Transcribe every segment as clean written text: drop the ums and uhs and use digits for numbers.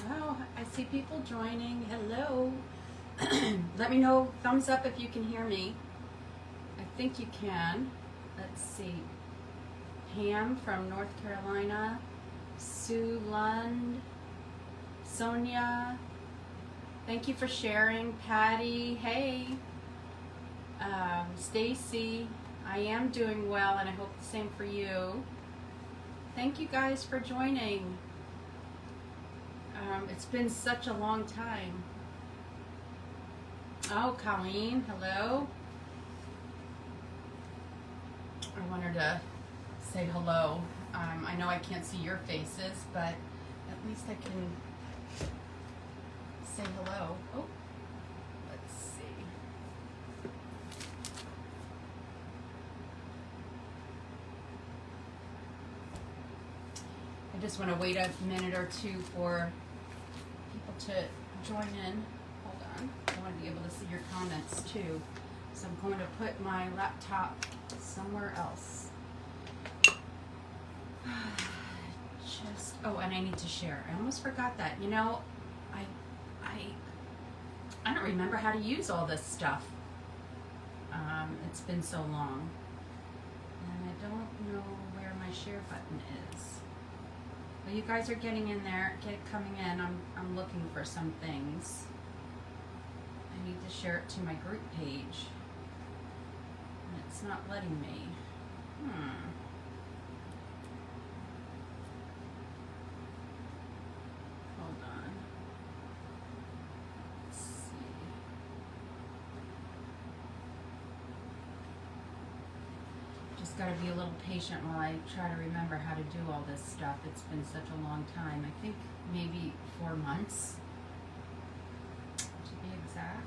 Oh, I see people joining. Hello. Let me know, thumbs up if you can hear me. I think you can. Let's see. Pam from North Carolina. Sue Lund. Sonia. Thank you for sharing. Patty. Hey. Stacy. I am doing well, and I hope the same for you. Thank you guys for joining. It's been such a long time. Oh, Colleen, hello. I wanted to say hello. I know I can't see your faces, but at least I can say hello. Oh, let's see. I just want to wait a minute or two for people to join in. Hold on. I want to be able to see your comments too. So I'm going to put my laptop somewhere else. Oh, and I need to share. I almost forgot that. You know, I don't remember how to use all this stuff. It's been so long. And I don't know where my share button is. Well, you guys are getting in there, coming in. I'm looking for some things. I need to share it to my group page. And it's not letting me. Hold on. Let's see. Just gotta be a little patient while I try to remember how to do all this stuff. It's been such a long time. I think maybe 4 months, to be exact.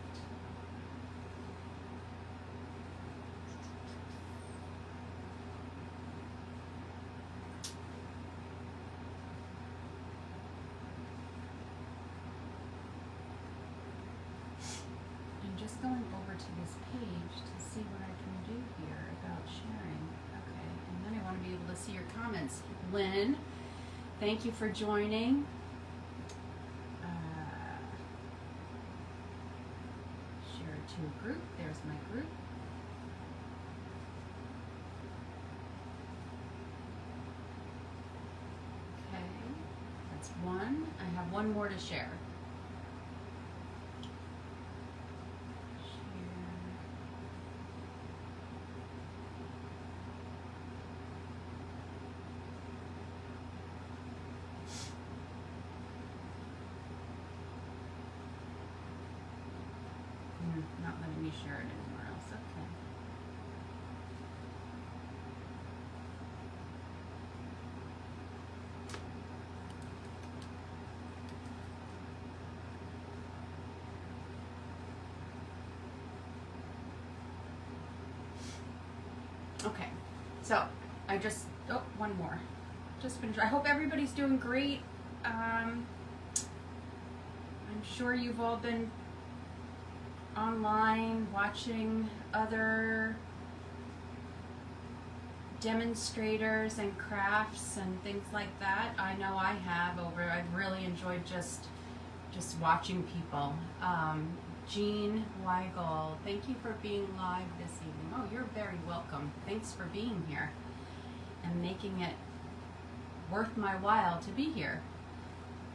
I'm just going over to this page to see what I can do here about sharing. Okay, and then I want to be able to see your comments. Lynn, thank you for joining. Share to a group. There's my group. Okay, that's one. I have one more to share. Not letting me share it anywhere else. Okay. Okay. So I just one more. Just finished. I hope everybody's doing great. I'm sure you've all been online watching other demonstrators and crafts and things like that. I know I have I've really enjoyed just watching people. Jean Weigel, thank you for being live this evening. Oh, you're very welcome. Thanks for being here and making it worth my while to be here.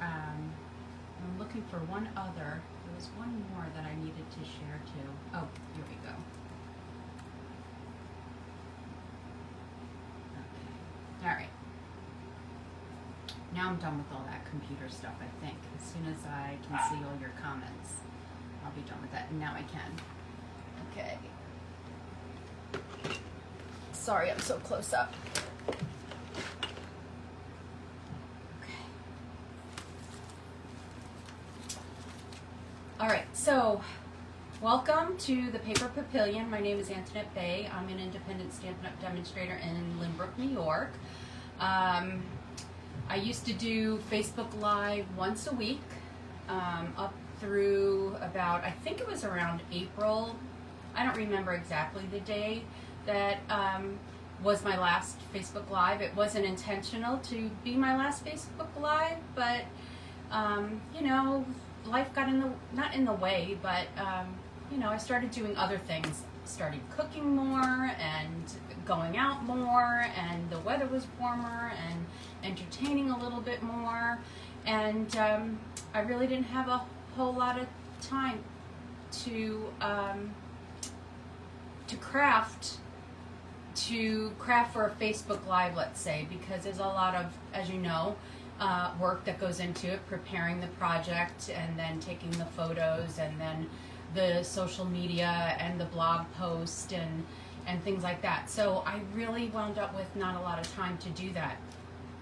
I'm looking for one other. There was one more that I needed to share too. Oh, here we go. Okay. All right. Now I'm done with all that computer stuff, I think. As soon as I can see all your comments, I'll be done with that. And now I can. Okay. Sorry, I'm so close up. Okay. All right, so welcome to the Paper Papillion. My name is Antoinette Bay. I'm an independent Stampin' Up! Demonstrator in Lynbrook, New York. I used to do Facebook Live once a week up through about, I think it was around April. I don't remember exactly the day that was my last Facebook Live. It wasn't intentional to be my last Facebook Live, but you know, life got in the, not in the way, but you know, I started doing other things. Started cooking more and going out more, and the weather was warmer, and entertaining a little bit more, and I really didn't have a whole lot of time to craft for a Facebook Live, let's say, because there's a lot of, as you know, work that goes into it, preparing the project and then taking the photos and then the social media and the blog post and things like that. So I really wound up with not a lot of time to do that.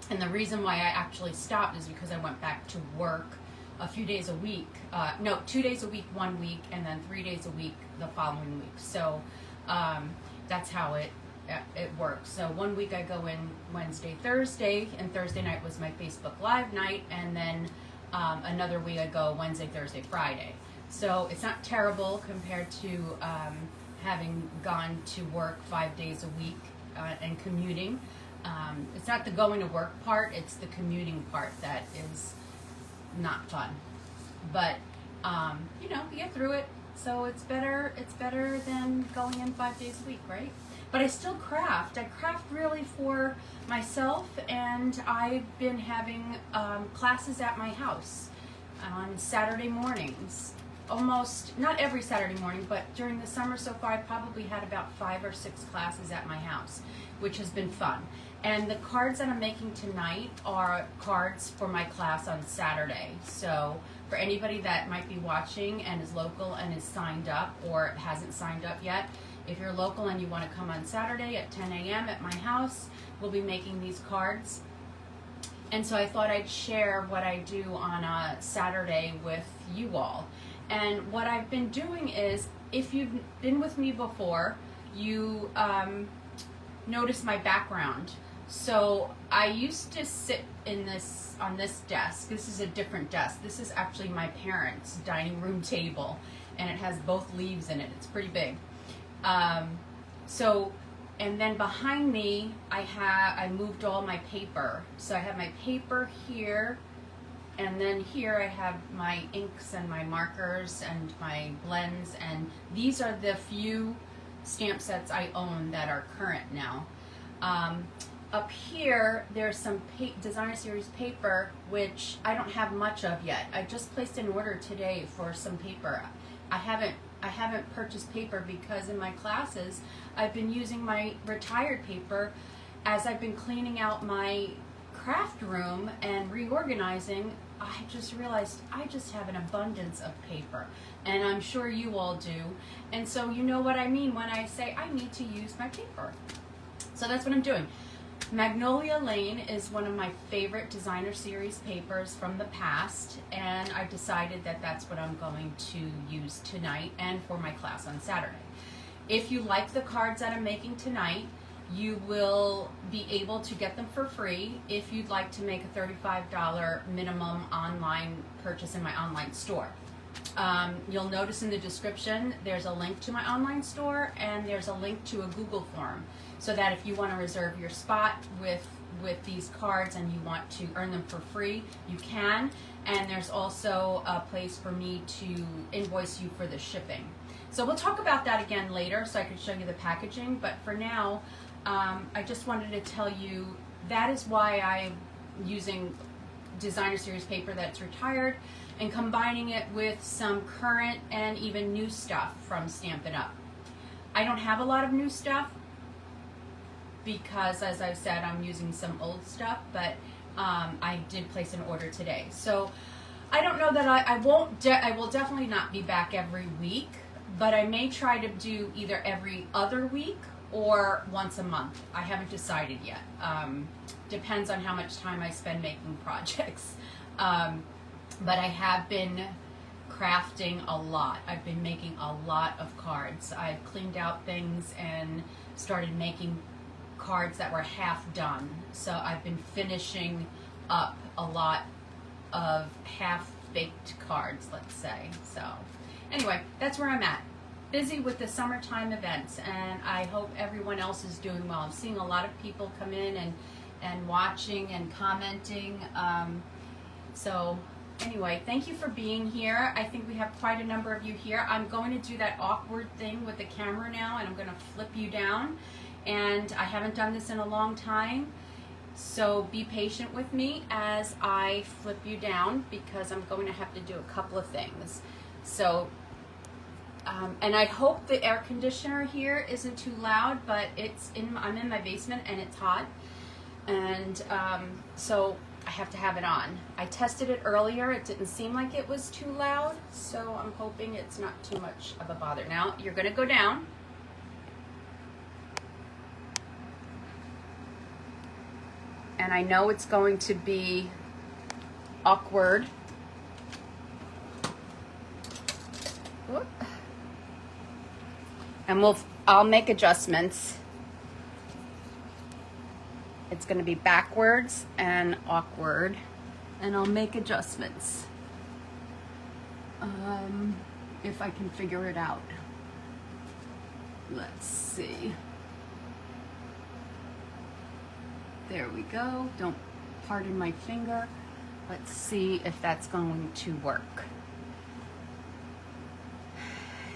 And the reason why I actually stopped is because I went back to work a few days a week. No, 2 days a week, 1 week, and then 3 days a week the following week. So that's how it works. So 1 week I go in Wednesday, Thursday, and Thursday night was my Facebook Live night, and then another week I go Wednesday, Thursday, Friday. So it's not terrible compared to having gone to work 5 days a week and commuting. It's not the going to work part, it's the commuting part that is not fun. But you know, you get through it. So it's better than going in 5 days a week, right? But I still craft. I craft really for myself, and I've been having classes at my house on Saturday mornings. Almost, not every Saturday morning, but during the summer so far, I've probably had about 5 or 6 classes at my house, which has been fun. And the cards that I'm making tonight are cards for my class on Saturday. So for anybody that might be watching and is local and is signed up or hasn't signed up yet, if you're local and you want to come on Saturday at 10 a.m. at my house, we'll be making these cards. And so I thought I'd share what I do on a Saturday with you all. And what I've been doing is, if you've been with me before, you notice my background. So I used to sit on this desk. This is a different desk. This is actually my parents' dining room table, and it has both leaves in it. It's pretty big. And then behind me, I moved all my paper. So I have my paper here, and then here I have my inks and my markers and my blends, and these are the few stamp sets I own that are current now. Up here, there's some designer series paper, which I don't have much of yet. I just placed an order today for some paper. I haven't purchased paper because in my classes, I've been using my retired paper as I've been cleaning out my craft room and reorganizing. I just realized I just have an abundance of paper, and I'm sure you all do. And so you know what I mean when I say I need to use my paper. So that's what I'm doing. Magnolia Lane is one of my favorite designer series papers from the past, and I've decided that that's what I'm going to use tonight and for my class on Saturday. If you like the cards that I'm making tonight, you will be able to get them for free if you'd like to make a $35 minimum online purchase in my online store. You'll notice in the description there's a link to my online store, and there's a link to a Google form, so that if you want to reserve your spot with these cards and you want to earn them for free, you can. And there's also a place for me to invoice you for the shipping. So we'll talk about that again later, so I can show you the packaging. But for now, I just wanted to tell you that is why I'm using designer series paper that's retired and combining it with some current and even new stuff from Stampin' Up. I don't have a lot of new stuff because, as I've said, I'm using some old stuff, but I did place an order today. So I don't know that I will definitely not be back every week, but I may try to do either every other week or once a month. I haven't decided yet. Depends on how much time I spend making projects. But I have been crafting a lot. I've been making a lot of cards. I've cleaned out things and started making cards that were half done. So I've been finishing up a lot of half-baked cards, let's say. So anyway, that's where I'm at. Busy with the summertime events, and I hope everyone else is doing well. I'm seeing a lot of people come in and watching and commenting. So anyway, thank you for being here. I think we have quite a number of you here. I'm going to do that awkward thing with the camera now, and I'm going to flip you down. And I haven't done this in a long time, so be patient with me as I flip you down, because I'm going to have to do a couple of things. So, and I hope the air conditioner here isn't too loud, but I'm in my basement and it's hot, and so I have to have it on. I tested it earlier. It didn't seem like it was too loud, so I'm hoping it's not too much of a bother. Now you're going to go down. And I know it's going to be awkward. Whoop. And I'll make adjustments. It's going to be backwards and awkward, and I'll make adjustments if I can figure it out. Let's see. There we go. Don't pardon my finger. Let's see if that's going to work.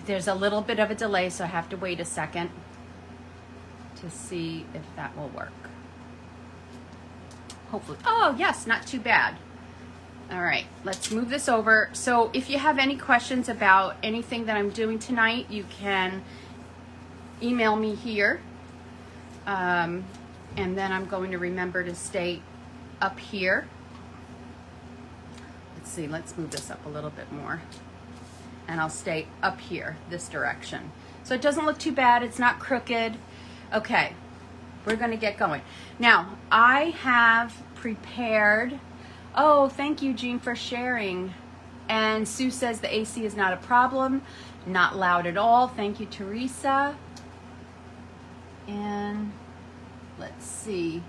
There's a little bit of a delay, so I have to wait a second to see if that will work. Hopefully. Oh, yes, not too bad. All right, let's move this over. So if you have any questions about anything that I'm doing tonight, you can email me here. And then I'm going to remember to stay up here. Let's see, let's move this up a little bit more. And I'll stay up here, this direction. So it doesn't look too bad, it's not crooked. Okay, we're gonna get going. Now, I have prepared, oh, thank you, Jean, for sharing. And Sue says the AC is not a problem, not loud at all. Thank you, Teresa. And let's see.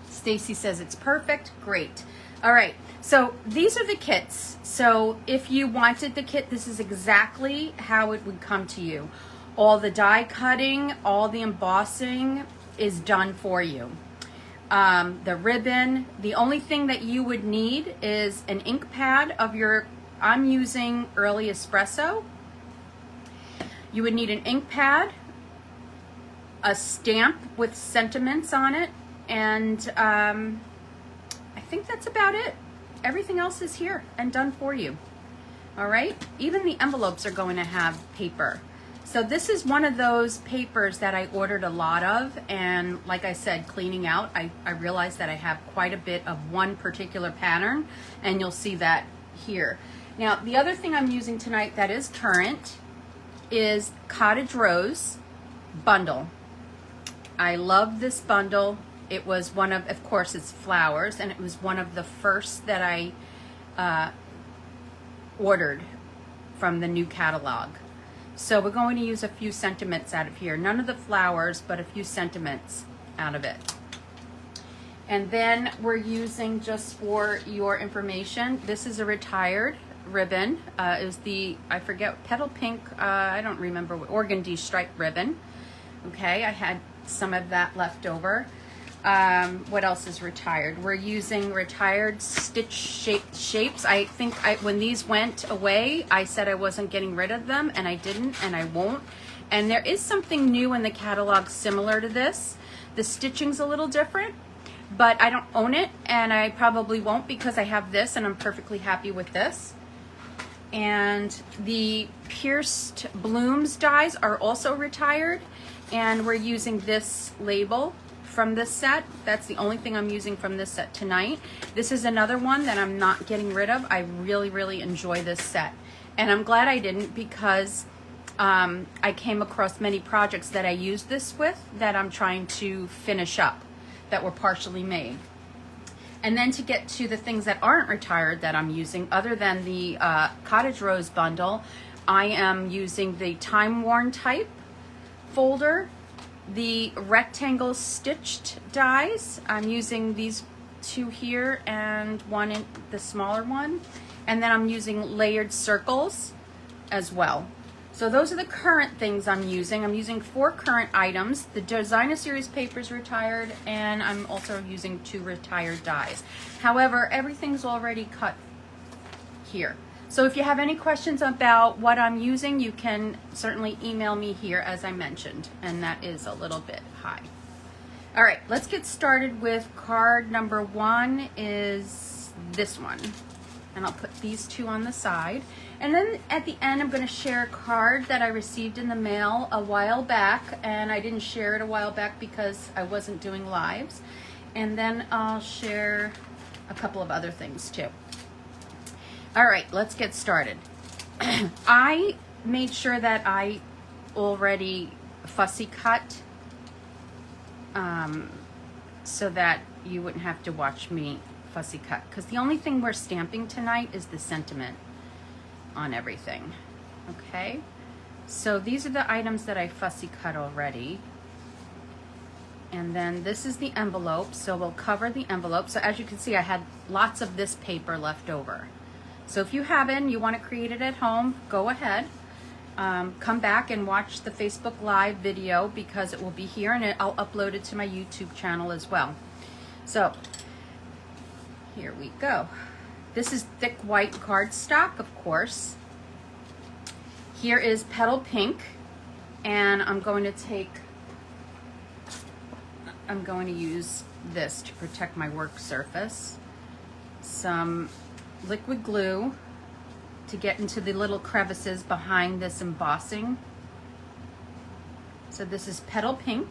Stacy says it's perfect. Great. All right. So these are the kits. So if you wanted the kit, this is exactly how it would come to you. All the die cutting, all the embossing is done for you. The ribbon, the only thing that you would need is an ink pad of I'm using Early Espresso. You would need an ink pad, a stamp with sentiments on it, and I think that's about it. Everything else is here and done for you. All right, even the envelopes are going to have paper. So this is one of those papers that I ordered a lot of, and like I said, cleaning out, I realized that I have quite a bit of one particular pattern, and you'll see that here. Now, the other thing I'm using tonight that is current is Cottage Rose bundle. I love this bundle. It was one of course, it's flowers, and it was one of the first that I ordered from the new catalog. So we're going to use a few sentiments out of here. None of the flowers, but a few sentiments out of it. And then we're using, just for your information, this is a retired ribbon. It was I forget, petal pink, I don't remember, organdy striped ribbon. Okay, I had some of that left over. What else is retired? We're using retired stitch shapes. I think when these went away, I said I wasn't getting rid of them, and I didn't, and I won't. And there is something new in the catalog similar to this. The stitching's a little different, but I don't own it, and I probably won't, because I have this and I'm perfectly happy with this. And the pierced blooms dies are also retired, and we're using this label from this set. That's the only thing I'm using from this set tonight. This is another one that I'm not getting rid of. I really, really enjoy this set. And I'm glad I didn't, because I came across many projects that I used this with that I'm trying to finish up, that were partially made. And then to get to the things that aren't retired that I'm using, other than the Cottage Rose bundle, I am using the Time Worn type folder, the rectangle stitched dies. I'm using these two here and one in the smaller one. And then I'm using layered circles as well. So those are the current things I'm using. I'm using 4 current items. The Designer Series paper is retired, and I'm also using 2 retired dies. However, everything's already cut here. So if you have any questions about what I'm using, you can certainly email me here, as I mentioned, and that is a little bit high. All right, let's get started with card number 1 is this one. And I'll put these 2 on the side. And then at the end, I'm going to share a card that I received in the mail a while back, and I didn't share it a while back because I wasn't doing lives. And then I'll share a couple of other things too. All right, let's get started. I made sure that I already fussy cut so that you wouldn't have to watch me fussy cut, because the only thing we're stamping tonight is the sentiment on everything. Okay, so these are the items that I fussy cut already, and then this is the envelope, so we'll cover the envelope. So as you can see, I had lots of this paper left over. So if you haven't, you want to create it at home, go ahead. Come back and watch the Facebook Live video, because it will be here, and I'll upload it to my YouTube channel as well. So here we go. This is thick white cardstock, of course. Here is Petal Pink, and I'm going to use this to protect my work surface. Some liquid glue to get into the little crevices behind this embossing. So this is Petal Pink,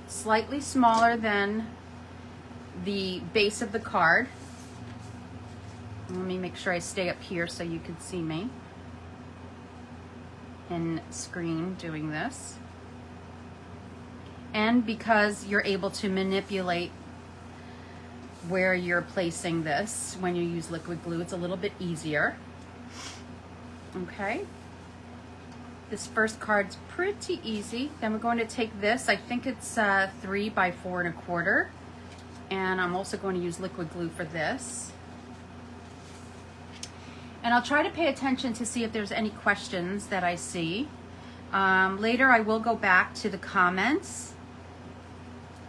slightly smaller than the base of the card. Let me make sure I stay up here so you can see me in screen doing this. And because you're able to manipulate where you're placing this when you use liquid glue, it's a little bit easier. Okay. This first card's pretty easy. Then we're going to take this. I think it's 3 by 4 1/4. And I'm also going to use liquid glue for this. And I'll try to pay attention to see if there's any questions that I see. Later I will go back to the comments.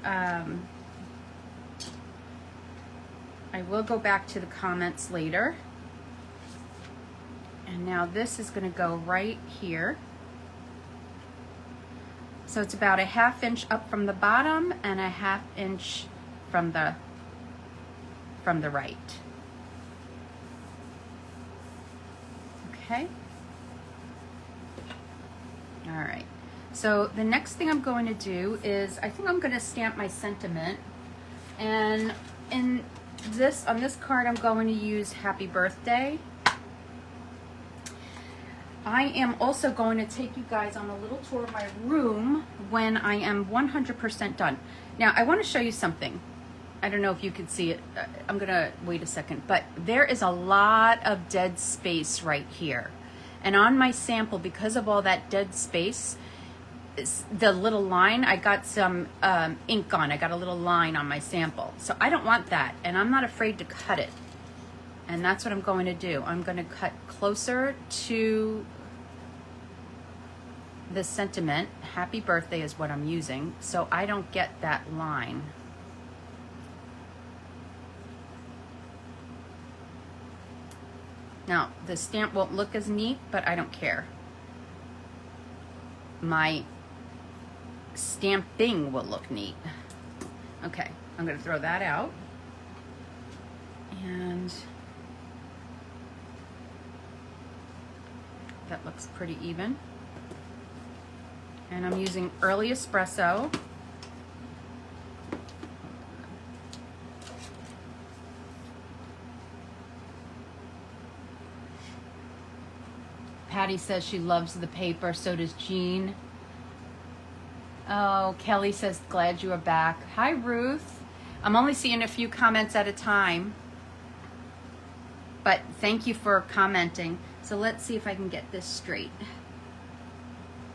I will go back to the comments later. And now this is going to go right here. So it's about a 1/2 inch up from the bottom and a 1/2 inch from the right. Okay. All right. So the next thing I'm going to do is, I think I'm going to stamp my sentiment, and on this card I'm going to use Happy Birthday. I am also going to take you guys on a little tour of my room when I am 100% done. Now I want to show you something. I don't know if you can see it. I'm gonna wait a second, but there is a lot of dead space right here. And on my sample, because of all that dead space, the little line, I got some ink on. I got a little line on my sample. So I don't want that, and I'm not afraid to cut it. And that's what I'm going to do. I'm going to cut closer to the sentiment. Happy Birthday is what I'm using, so I don't get that line. Now, the stamp won't look as neat, but I don't care. My stamping will look neat. Okay, I'm going to throw that out. And that looks pretty even. And I'm using Early Espresso. Patty says she loves the paper, so does Jean. Oh, Kelly says, glad you are back. Hi, Ruth. I'm only seeing a few comments at a time, but thank you for commenting. So let's see if I can get this straight.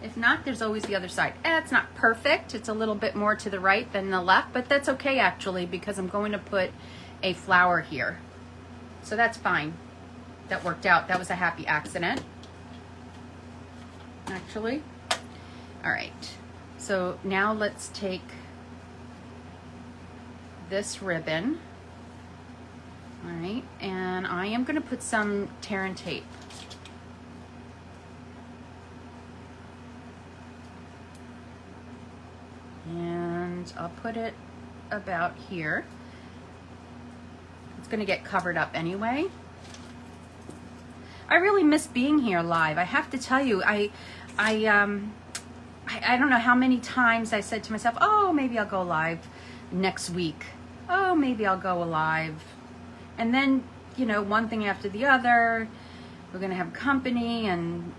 If not, there's always the other side. It's not perfect. It's a little bit more to the right than the left, but that's okay actually, because I'm going to put a flower here. So that's fine. That worked out. That was a happy accident, actually. All right. So now let's take this ribbon. All right. And I am going to put some tear and tape. And I'll put it about here. It's going to get covered up anyway. I really miss being here live. I have to tell you, I don't know how many times I said to myself, oh, maybe I'll go live next week. Oh, maybe I'll go live. And then, you know, one thing after the other, we're going to have company, and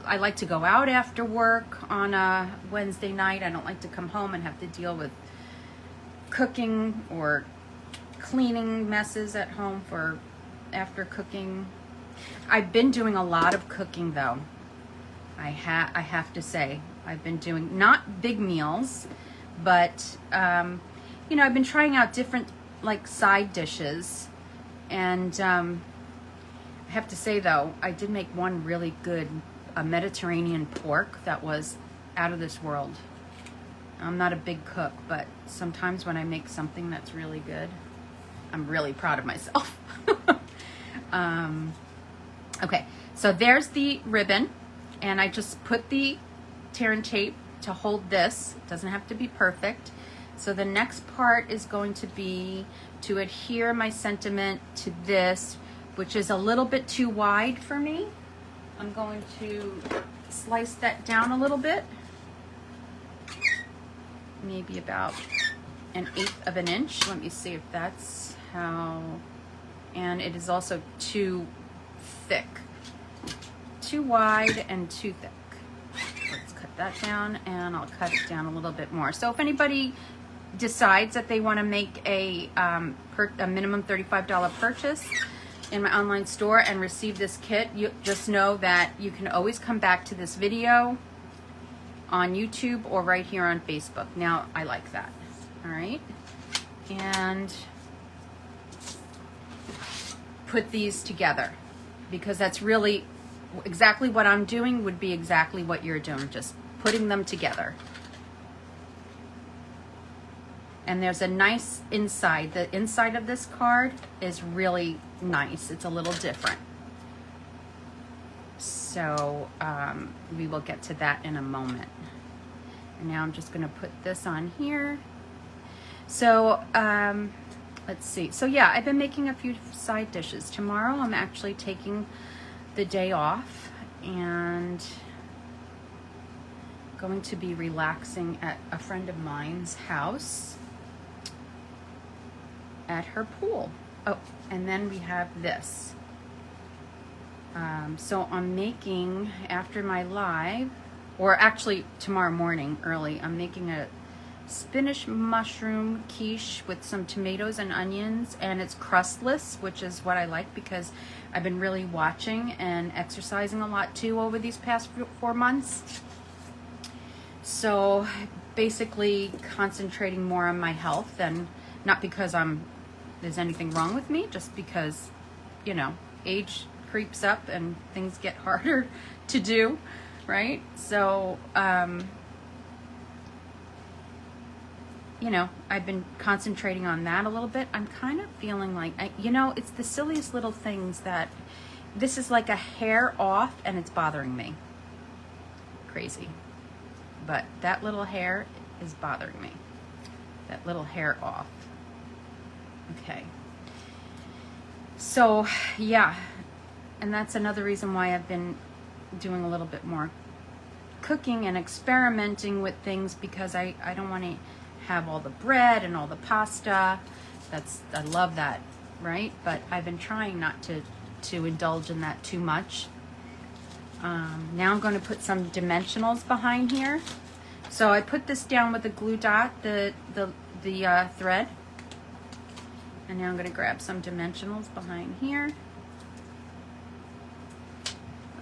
I like to go out after work on a Wednesday night. I don't like to come home and have to deal with cooking or cleaning messes at home for after cooking. I've been doing a lot of cooking though. I have to say, I've been doing not big meals, but you know, I've been trying out different like side dishes, and I have to say though, I did make one really good, a Mediterranean pork that was out of this world. I'm not a big cook, but sometimes when I make something that's really good, I'm really proud of myself. Okay, so there's the ribbon, and I just put the tear and tape to hold this. It doesn't have to be perfect. So the next part is going to be to adhere my sentiment to this, which is a little bit too wide for me. I'm going to slice that down a little bit, maybe about 1/8 of an inch. Let me see if that's how, and it is also too thick, too wide and too thick. Let's cut that down, and I'll cut it down a little bit more. So if anybody decides that they want to make a minimum $35 purchase in my online store and receive this kit, you just know that you can always come back to this video on YouTube or right here on Facebook. Now, I like that. All right. And put these together, because that's really exactly what I'm doing would be exactly what you're doing, just putting them together. And there's a nice inside. The inside of this card is really nice. It's a little different. So we will get to that in a moment. And now I'm just going to put this on here. So let's see. So yeah, I've been making a few side dishes. Tomorrow I'm actually taking the day off and going to be relaxing at a friend of mine's house at her pool. Oh, and then we have this. So I'm making, after my live, or actually tomorrow morning early, I'm making a spinach mushroom quiche with some tomatoes and onions, and it's crustless, which is what I like because I've been really watching and exercising a lot too over these past 4 months. So basically concentrating more on my health, and not because there's anything wrong with me, just because, you know, age creeps up and things get harder to do, right? So, you know, I've been concentrating on that a little bit. I'm kind of feeling like, you know, it's the silliest little things that, this is like a hair off and it's bothering me. Crazy. But that little hair is bothering me. That little hair off. Okay. So, yeah. And that's another reason why I've been doing a little bit more cooking and experimenting with things, because I don't want to have all the bread and all the pasta. I love that, right? But I've been trying not to indulge in that too much. Now I'm going to put some dimensionals behind here. So I put this down with a glue dot, the thread, And now I'm going to grab some dimensionals behind here.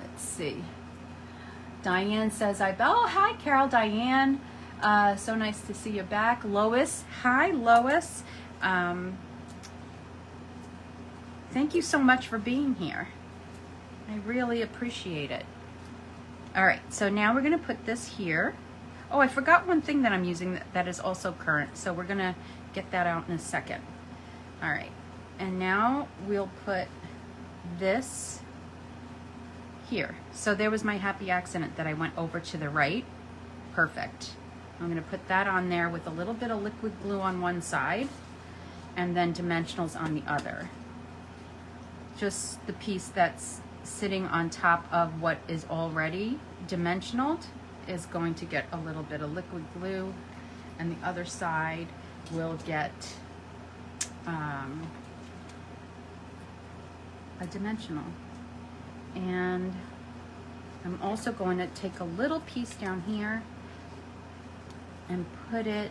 Let's see. Diane says, oh, hi, Carol, Diane. So nice to see you back. Lois, hi, Lois. Thank you so much for being here. I really appreciate it. All right, so now we're going to put this here. Oh, I forgot one thing that I'm using that is also current, so we're going to get that out in a second. All right, and now we'll put this here. So there was my happy accident that I went over to the right. Perfect. I'm going to put that on there with a little bit of liquid glue on one side and then dimensionals on the other. Just the piece that's sitting on top of what is already dimensional is going to get a little bit of liquid glue, and the other side will get a dimensional. And I'm also going to take a little piece down here and put it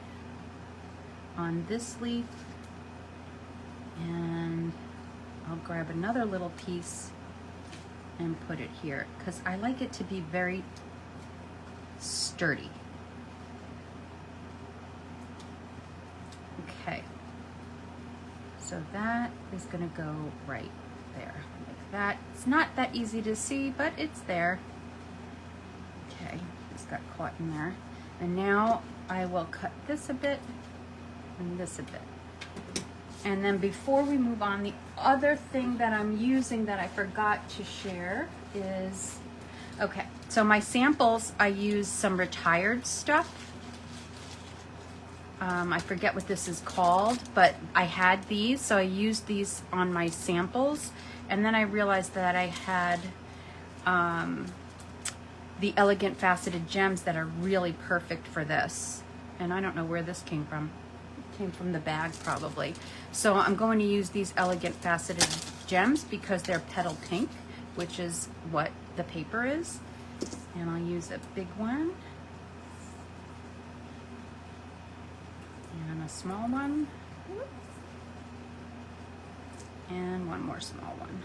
on this leaf, and I'll grab another little piece and put it here because I like it to be very sturdy. Okay, so that is going to go right there like that. It's not that easy to see, but it's there. Okay, it's got caught in there. And now I will cut this a bit and this a bit. And then before we move on, the other thing that I'm using that I forgot to share is, okay, so my samples, I use some retired stuff. I forget what this is called, but I had these, so I used these on my samples. And then I realized that I had the elegant faceted gems that are really perfect for this. And I don't know where this came from. It came from the bag probably. So I'm going to use these elegant faceted gems because they're petal pink, which is what the paper is. And I'll use a big one. And a small one. And one more small one.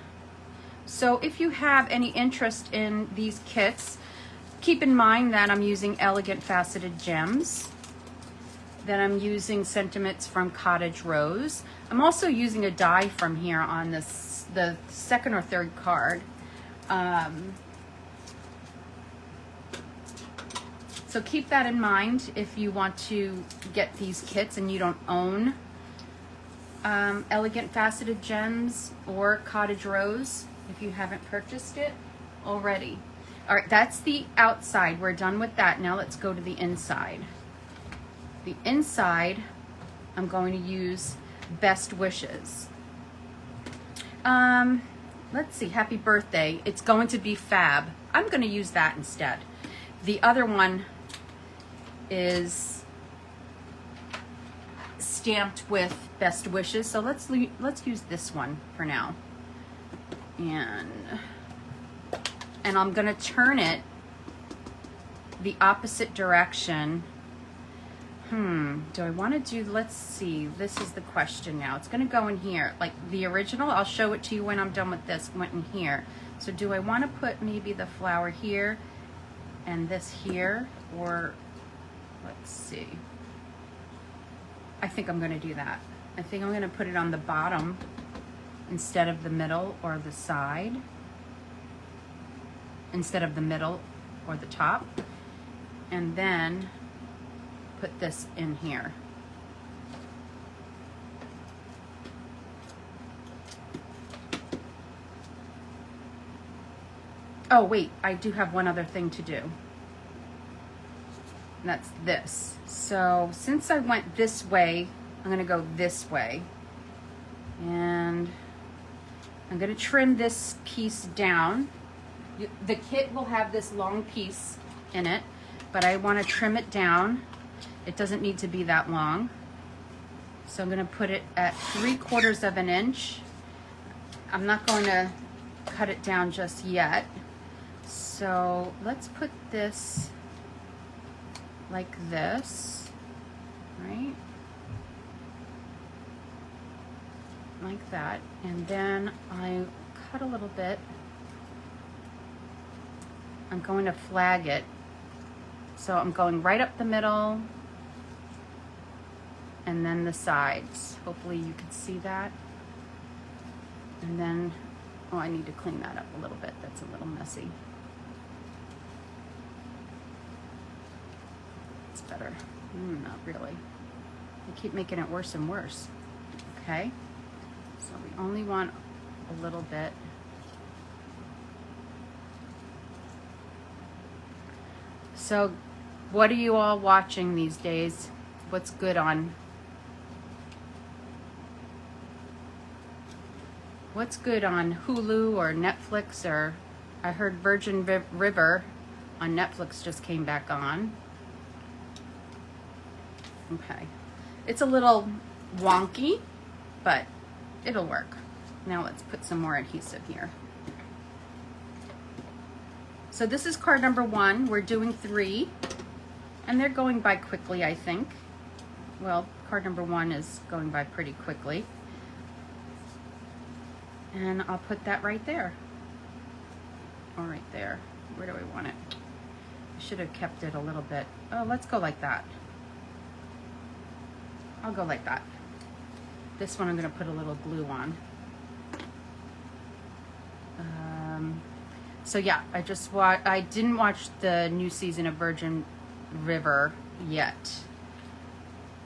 So if you have any interest in these kits, keep in mind that I'm using elegant faceted gems, that I'm using sentiments from Cottage Rose. I'm also using a die from here on this, the second or third card. So keep that in mind if you want to get these kits and you don't own elegant faceted gems or Cottage Rose, if you haven't purchased it already. All right, that's the outside. We're done with that. Now let's go to the inside. The inside, I'm going to use Best Wishes. Let's see, Happy Birthday. It's going to be Fab. I'm going to use that instead. The other one is stamped with Best Wishes, so let's use this one for now. And I'm going to turn it the opposite direction. Do I want to do, let's see, this is the question now. It's going to go in here. Like the original, I'll show it to you when I'm done with this, went in here. So do I want to put maybe the flower here and this here, or let's see. I think I'm going to do that. I think I'm going to put it on the bottom instead of the middle or the side, instead of the middle or the top, and then put this in here. Oh wait, I do have one other thing to do. And that's this. So since I went this way, I'm going to go this way. And I'm going to trim this piece down. The kit will have this long piece in it, but I want to trim it down. It doesn't need to be that long. So I'm going to put it at 3/4 of an inch. I'm not going to cut it down just yet. So let's put this like this, right? like that. And then I cut a little bit. I'm going to flag it. So I'm going right up the middle and then the sides. Hopefully you can see that. And then, oh, I need to clean that up a little bit. That's a little messy. It's better. Not really. I keep making it worse and worse. Okay. So we only want a little bit. So what are you all watching these days? What's good on? What's good on Hulu or Netflix? Or I heard Virgin River on Netflix just came back on. Okay. It's a little wonky, but it'll work. Now let's put some more adhesive here. So this is card number 1. We're doing 3, and they're going by quickly, I think. Well, card number 1 is going by pretty quickly. And I'll put that right there. Or right there. Where do I want it? I should have kept it a little bit. Oh, let's go like that. I'll go like that. This one I'm going to put a little glue on. So yeah, I didn't watch the new season of Virgin River yet.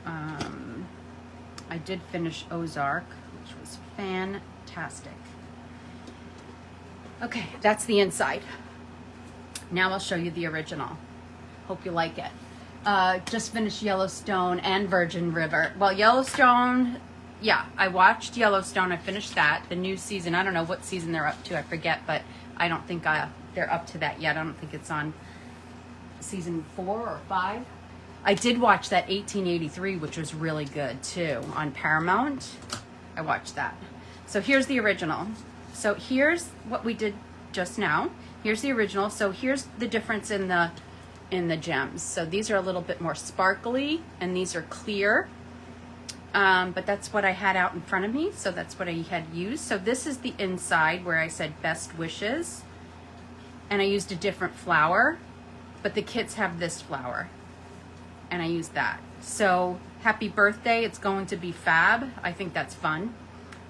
I did finish Ozark, which was fantastic. Okay, that's the inside. Now I'll show you the original. Hope you like it. Just finished Yellowstone and Virgin River. Well, Yellowstone, yeah, I watched Yellowstone. I finished that. The new season, I don't know what season they're up to. I forget, but I don't think they're up to that yet. I don't think it's on season 4 or 5. I did watch that 1883, which was really good too, on Paramount. I watched that. So here's the original. So here's what we did just now. Here's the original. So here's the difference in the gems. So these are a little bit more sparkly, and these are clear. But that's what I had out in front of me, so that's what I had used. So this is the inside where I said best wishes, and I used a different flower, but the kits have this flower, and I used that. So happy birthday, it's going to be fab. I think that's fun.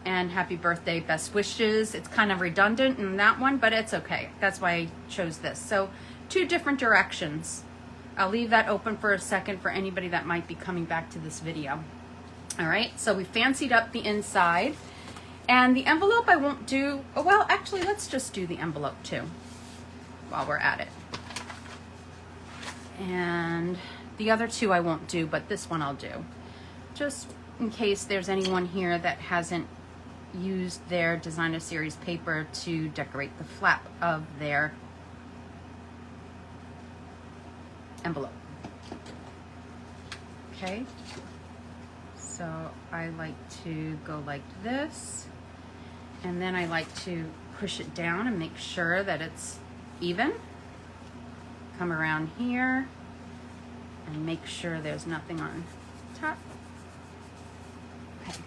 And happy birthday, best wishes. It's kind of redundant in that one, but it's okay. That's why I chose this. So 2 different directions. I'll leave that open for a second for anybody that might be coming back to this video. All right, so we fancied up the inside, and the envelope I won't do. Oh, well, actually, let's just do the envelope too while we're at it. And the other 2 I won't do, but this one I'll do, just in case there's anyone here that hasn't used their designer series paper to decorate the flap of their envelope. Okay. So I like to go like this, and then I like to push it down and make sure that it's even. Come around here and make sure there's nothing on top. Okay.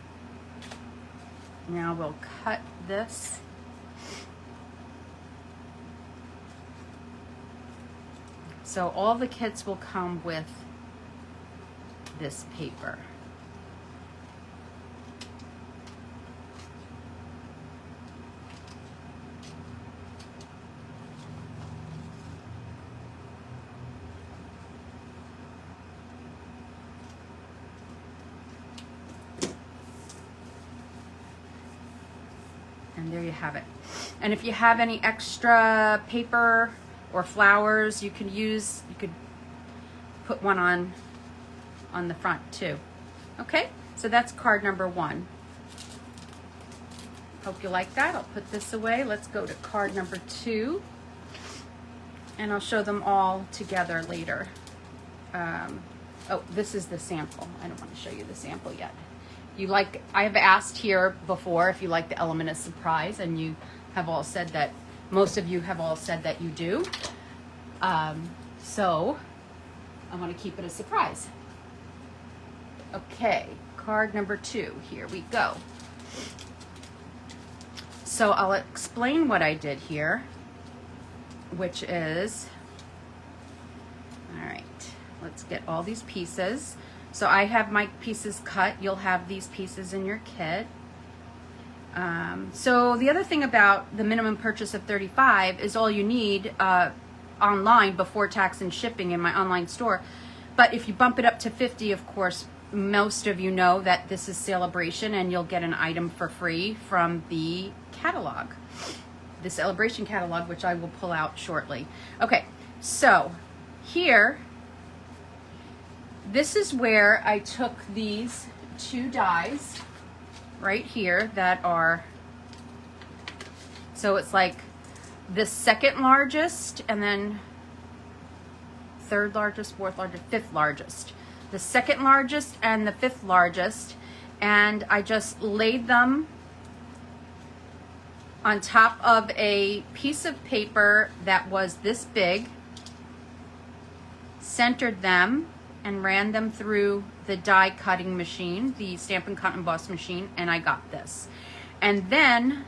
Now we'll cut this. So all the kits will come with this paper. And there you have it. And if you have any extra paper or flowers, you could put one on the front too. Okay, so that's card number 1. Hope you like that. I'll put this away. Let's go to card number 2, and I'll show them all together later. Oh, this is the sample. I don't want to show you the sample yet. I have asked here before if you like the element of surprise, and you have all said that, most of you have all said that you do. So I want to keep it a surprise. Okay, card number 2, here we go. So I'll explain what I did here, which is, all right, let's get all these pieces. So I have my pieces cut. You'll have these pieces in your kit. So the other thing about the minimum purchase of $35 is all you need online before tax and shipping in my online store. But if you bump it up to $50, of course, most of you know that this is Celebration and you'll get an item for free from the catalog, the Celebration catalog, which I will pull out shortly. Okay, so here, this is where I took these two dies right here that are, so it's like the second largest and then third largest, fourth largest, fifth largest. The second largest and the fifth largest, and I just laid them on top of a piece of paper that was this big, centered them, and ran them through the die cutting machine, the Stampin' Cut and Emboss machine, and I got this. And then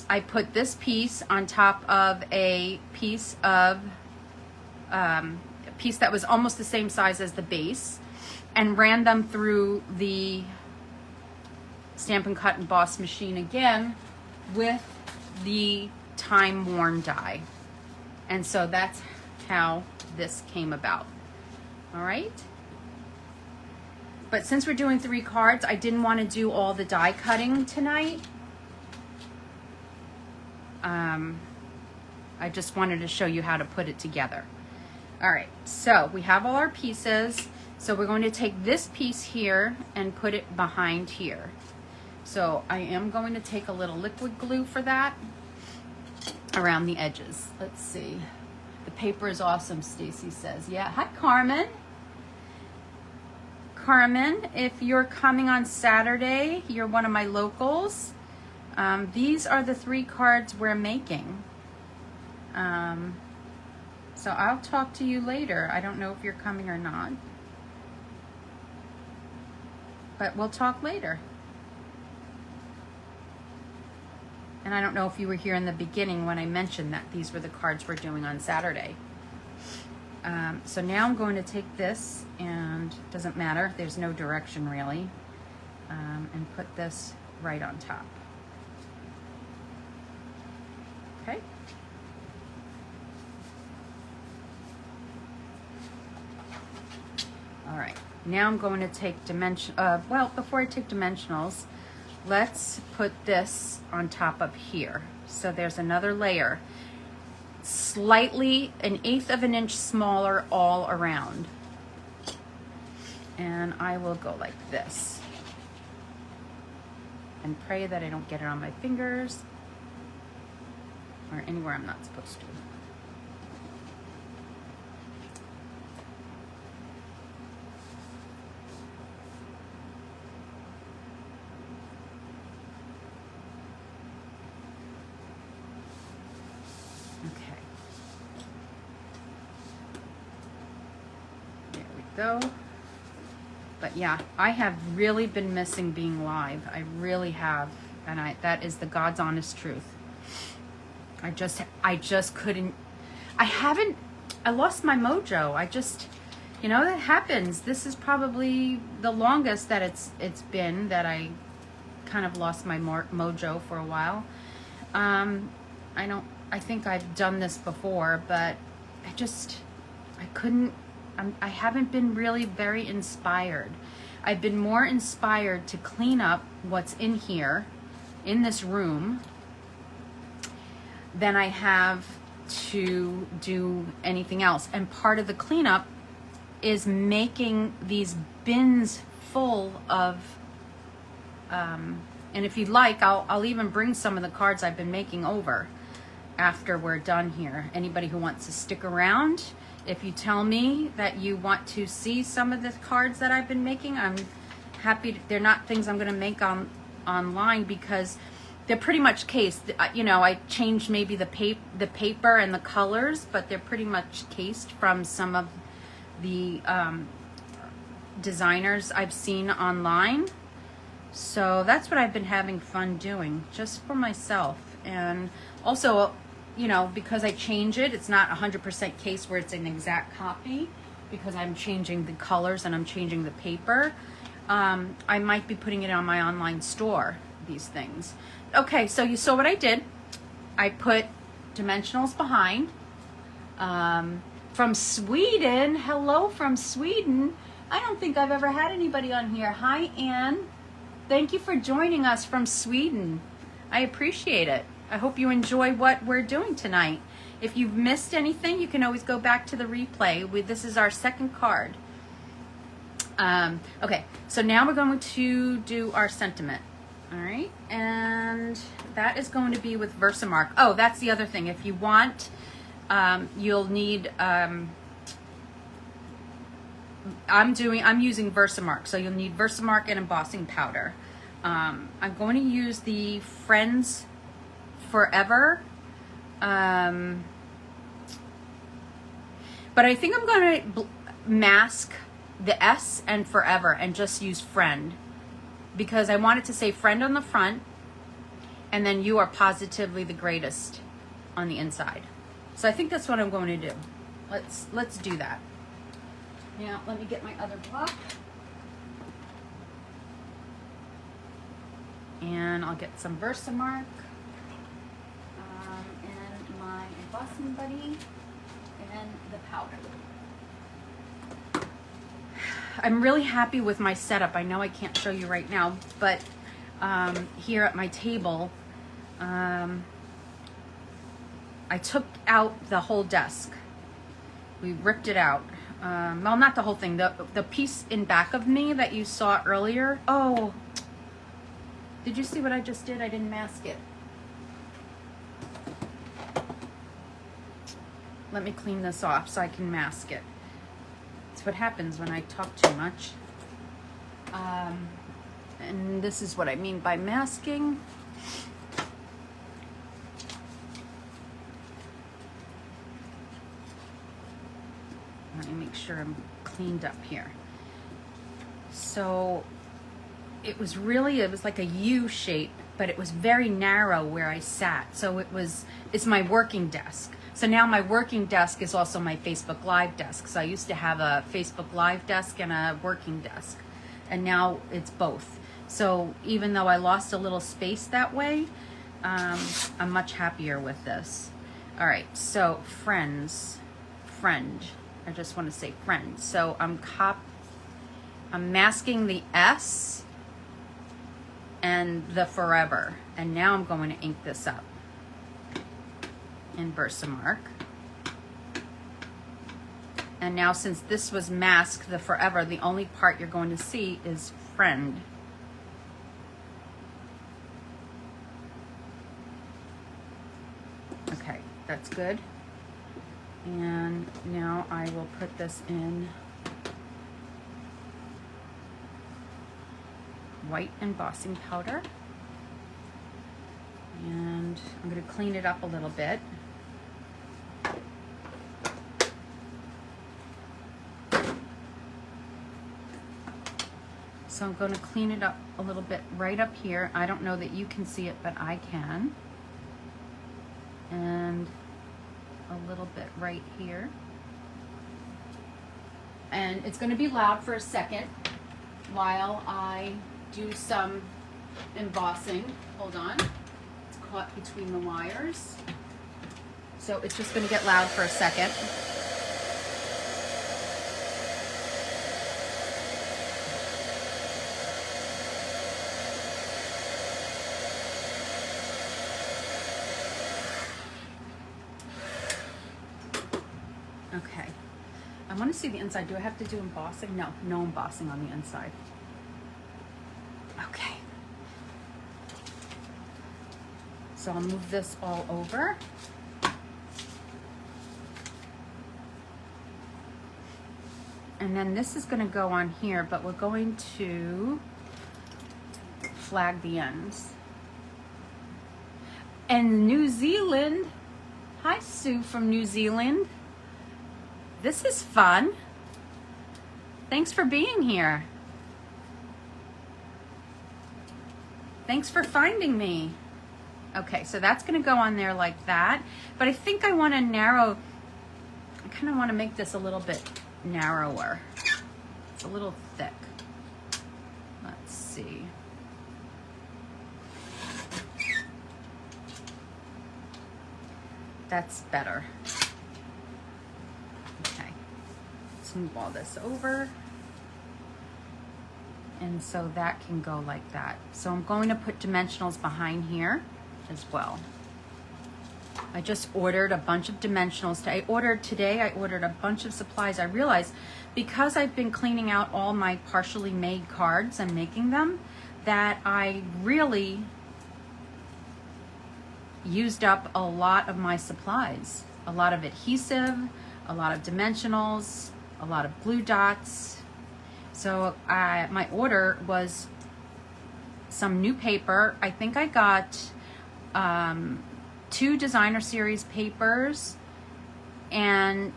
I put this piece on top of a piece of piece that was almost the same size as the base, and ran them through the Stampin' Cut and Emboss machine again with the time worn die. And so that's how this came about. All right. But since we're doing 3 cards, I didn't want to do all the die cutting tonight. I just wanted to show you how to put it together. All right, so we have all our pieces. So we're going to take this piece here and put it behind here. So I am going to take a little liquid glue for that around the edges. Let's see. The paper is awesome, Stacy says. Yeah, hi Carmen. Carmen, if you're coming on Saturday, you're one of my locals. These are the 3 cards we're making. So I'll talk to you later. I don't know if you're coming or not, but we'll talk later. And I don't know if you were here in the beginning when I mentioned that these were the cards we're doing on Saturday. So now I'm going to take this, and it doesn't matter, there's no direction really, and put this right on top. Okay. All right, now I'm going to take well, before I take dimensionals, let's put this on top of here. So there's another layer, slightly 1/8 of an inch smaller all around. And I will go like this and pray that I don't get it on my fingers or anywhere I'm not supposed to. Go. But yeah, I have really been missing being live. I really have, and that is the God's honest truth. I just couldn't. I lost my mojo. That happens. This is probably the longest that it's been that I kind of lost my mojo for a while. I think I've done this before, but I couldn't. I haven't been really very inspired. I've been more inspired to clean up what's in here, in this room, than I have to do anything else. And part of the cleanup is making these bins full of, and if you'd like, I'll even bring some of the cards I've been making over after we're done here. Anybody who wants to stick around, if you tell me that you want to see some of the cards that I've been making, I'm happy. They're not things I'm going to make online because they're pretty much cased. I changed maybe the paper and the colors, but they're pretty much cased from some of the designers I've seen online. So that's what I've been having fun doing, just for myself. And also, you know, because I change it, it's not 100% case where it's an exact copy, because I'm changing the colors and I'm changing the paper. I might be putting it on my online store, these things. Okay, so you saw what I did. I put dimensionals behind. From Sweden, hello from Sweden. I don't think I've ever had anybody on here. Hi, Anne. Thank you for joining us from Sweden. I appreciate it. I hope you enjoy what we're doing tonight. If you've missed anything, you can always go back to the replay. This is our second card. Okay, so now we're going to do our sentiment. All right, and that is going to be with Versamark. Oh, that's the other thing. If you want, you'll need, I'm using Versamark, so you'll need Versamark and embossing powder. I'm going to use the Friends Forever, but I think I'm going to mask the S and Forever and just use Friend, because I want it to say Friend on the front and then You Are Positively the Greatest on the inside. So I think that's what I'm going to do. Let's do that. Now let me get my other block. And I'll get some Versamark and my embossing buddy and the powder. I'm really happy with my setup. I know I can't show you right now, but here at my table, I took out the whole desk. We ripped it out. Well, not the whole thing. The piece in back of me that you saw earlier. Oh, did you see what I just did? I didn't mask it. Let me clean this off so I can mask it. It's what happens when I talk too much. And this is what I mean by masking. Let me make sure I'm cleaned up here. So it was like a U shape, but it was very narrow where I sat. So it's my working desk. So now my working desk is also my Facebook Live desk. So I used to have a Facebook Live desk and a working desk, and now it's both. So even though I lost a little space that way, I'm much happier with this. All right, so friend. I just want to say friend. So I'm masking the S and the Forever, and now I'm going to ink this up in Versamark. And now, since this was masked, the Forever, the only part you're going to see is Friend. Okay, that's good. And now I will put this in white embossing powder. And I'm going to clean it up a little bit. So I'm going to clean it up a little bit right up here. I don't know that you can see it, but I can. And a little bit right here. And it's going to be loud for a second while I do some embossing. Hold on. It's caught between the wires. So it's just going to get loud for a second. Okay, I want to see the inside. Do I have to do embossing? No, no embossing on the inside. Okay. So I'll move this all over. And then this is going to go on here, but we're going to flag the ends. And New Zealand. Hi, Sue from New Zealand. This is fun. Thanks for being here. Thanks for finding me. Okay, so that's going to go on there like that. But I think I want to narrow, I kind of want to make this a little bit narrower. It's a little thick. Let's see. That's better. Okay, let's move all this over. And so that can go like that. So I'm going to put dimensionals behind here as well. I just ordered a bunch of dimensionals. Today I ordered a bunch of supplies. I realized because I've been cleaning out all my partially made cards and making them, that I really used up a lot of my supplies. A lot of adhesive, a lot of dimensionals, a lot of glue dots. So my order was some new paper. I think I got 2 designer series papers and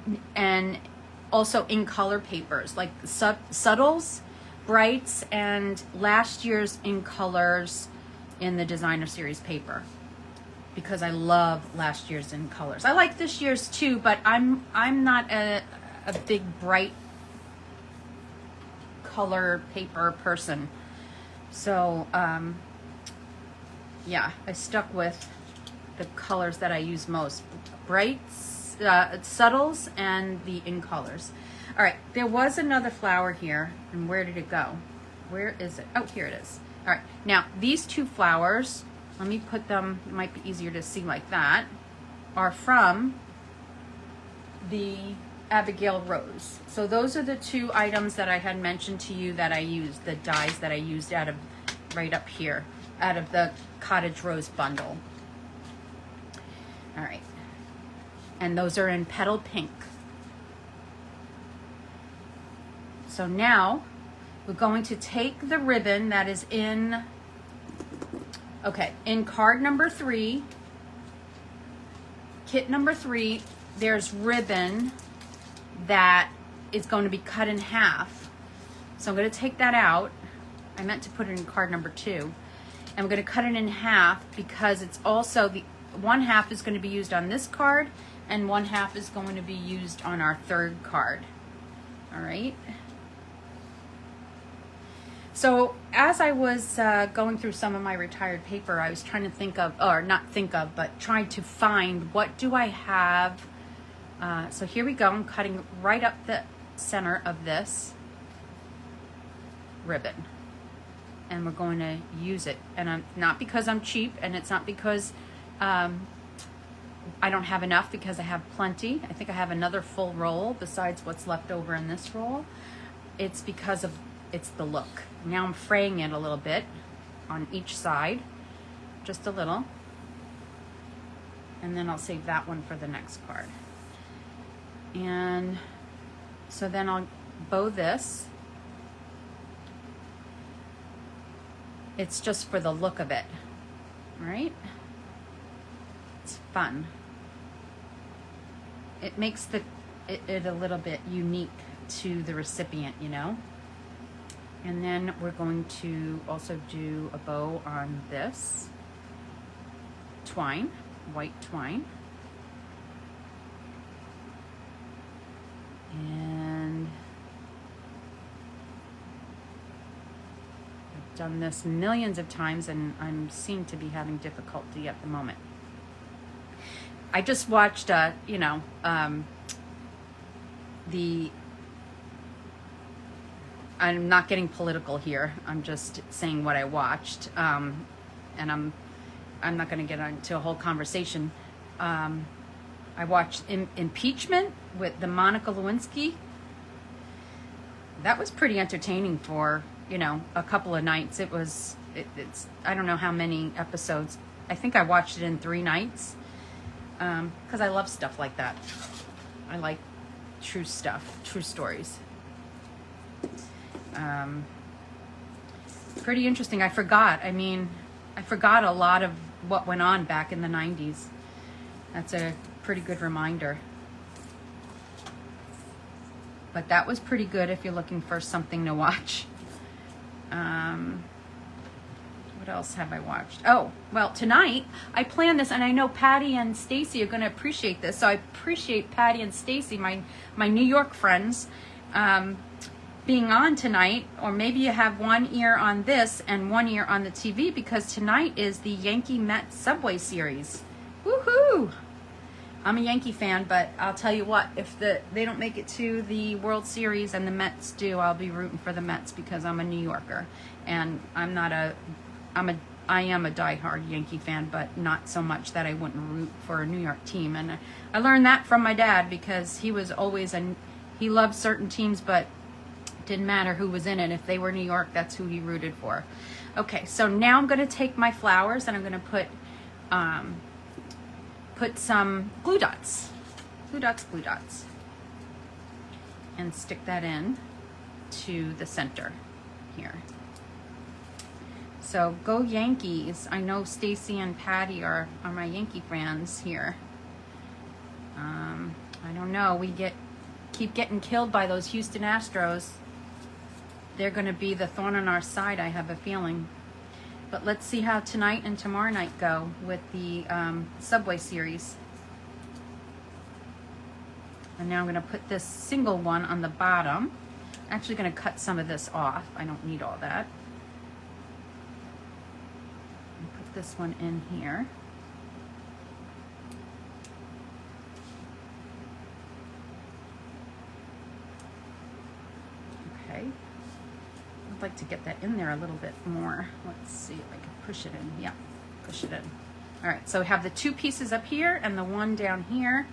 also in color papers, like subtles, brights, and last year's in colors in the designer series paper, because I love last year's in colors. I like this year's too, but I'm not a big bright color paper person. So yeah, I stuck with the colors that I use most: brights, subtles, and the in colors. All right, there was another flower here, and where did it go? Where is it? Oh, here it is. All right, now these 2 flowers, let me put them, it might be easier to see like that, are from the Abigail Rose. So those are the 2 items that I had mentioned to you that I used, the dyes that I used out of, right up here, out of the Cottage Rose bundle. All right. And those are in Petal Pink. So now we're going to take the ribbon that is in, okay, in card number 3, kit number 3, there's ribbon that is going to be cut in half. So I'm going to take that out. I meant to put it in card number 2. And we're going to cut it in half because it's also, the 1/2 is going to be used on this card and 1/2 is going to be used on our 3rd card. All right. So as I was going through some of my retired paper, I was trying to think of, or not think of, but trying to find, what do I have? So here we go. I'm cutting right up the center of this ribbon, and we're going to use it. And I'm not because I'm cheap, and it's not because I don't have enough, because I have plenty. I think I have another full roll besides what's left over in this roll. It's because of, it's the look. Now I'm fraying it a little bit on each side, just a little, and then I'll save that one for the next card. And so then I'll bow this. It's just for the look of it, right? It's fun. It makes it a little bit unique to the recipient, you know? And then we're going to also do a bow on this twine, white twine. And I've done this millions of times, and I'm seem to be having difficulty at the moment. I just watched, I'm not getting political here. I'm just saying what I watched, and I'm not going to get into a whole conversation. I watched Impeachment with the Monica Lewinsky. That was pretty entertaining for, a couple of nights. It's I don't know how many episodes. I think I watched it in 3 nights, because I love stuff like that. I like true stuff, true stories. Pretty interesting. I forgot a lot of what went on back in the 90s. That's a pretty good reminder. But that was pretty good if you're looking for something to watch. What What else have I watched? Oh, well, tonight I planned this, and I know Patty and Stacy are going to appreciate this. So I appreciate Patty and Stacy, my New York friends, being on tonight. Or maybe you have one ear on this and one ear on the TV, because tonight is the Yankee Mets Subway Series. Woohoo! I'm a Yankee fan, but I'll tell you what, if they don't make it to the World Series and the Mets do, I'll be rooting for the Mets, because I'm a New Yorker, and I am a diehard Yankee fan, but not so much that I wouldn't root for a New York team. And I learned that from my dad, because he was always he loved certain teams, but didn't matter who was in it. If they were New York, that's who he rooted for. Okay, so now I'm going to take my flowers and I'm going to put some glue dots, and stick that in to the center here. So go Yankees. I know Stacy and Patty are my Yankee fans here. I don't know, we keep getting killed by those Houston Astros. They're going to be the thorn on our side, I have a feeling. But let's see how tonight and tomorrow night go with the Subway Series. And now I'm going to put this single one on the bottom. I'm actually going to cut some of this off. I don't need all that. And put this one in here. Okay. I'd like to get that in there a little bit more. Let's see if I can push it in. Yeah, push it in. All right, so we have the two pieces up here and the one down here.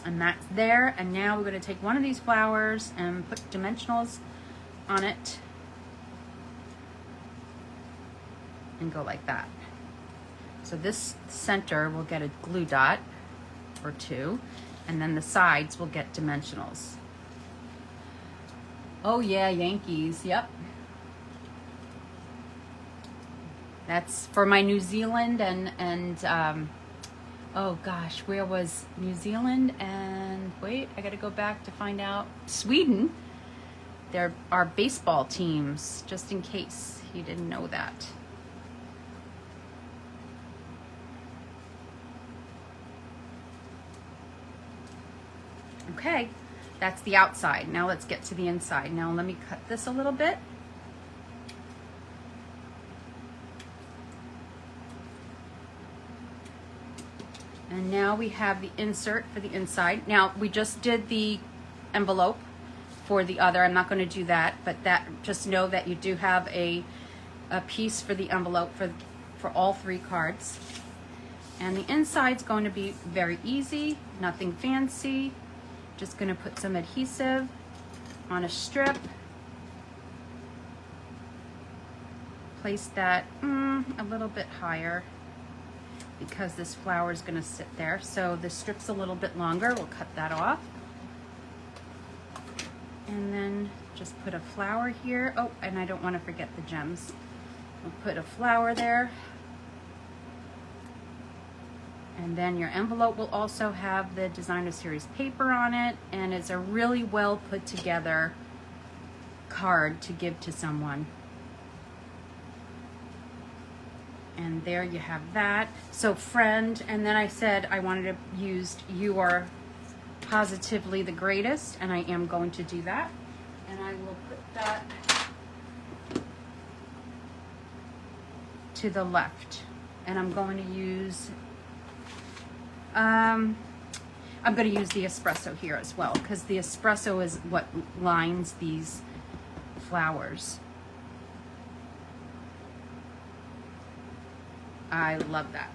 And that's there. And now we're going to take one of these flowers and put dimensionals on it. And go like that. So this center will get a glue dot or two. And then the sides will get dimensionals. Oh yeah, Yankees, yep. That's for my New Zealand and oh gosh, where was New Zealand and, wait, I gotta go back to find out. Sweden, they're our baseball teams, just in case you didn't know that. Okay. That's the outside. Now let's get to the inside. Now let me cut this a little bit. And now we have the insert for the inside. Now we just did the envelope for the other. I'm not going to do that, but that, just know that you do have a piece for the envelope for all three cards. And the inside's going to be very easy, nothing fancy. Just going to put some adhesive on a strip. Place that a little bit higher because this flower is going to sit there. So the strip's a little bit longer. We'll cut that off. And then just put a flower here. Oh, and I don't want to forget the gems. We'll put a flower there. And then your envelope will also have the Designer Series paper on it, and it's a really well put together card to give to someone. And there you have that. So friend, and then I said I wanted to use "You Are Positively the Greatest," and I am going to do that. And I will put that to the left. And I'm going to use I'm going to use the espresso here as well, because the espresso is what lines these flowers. I love that.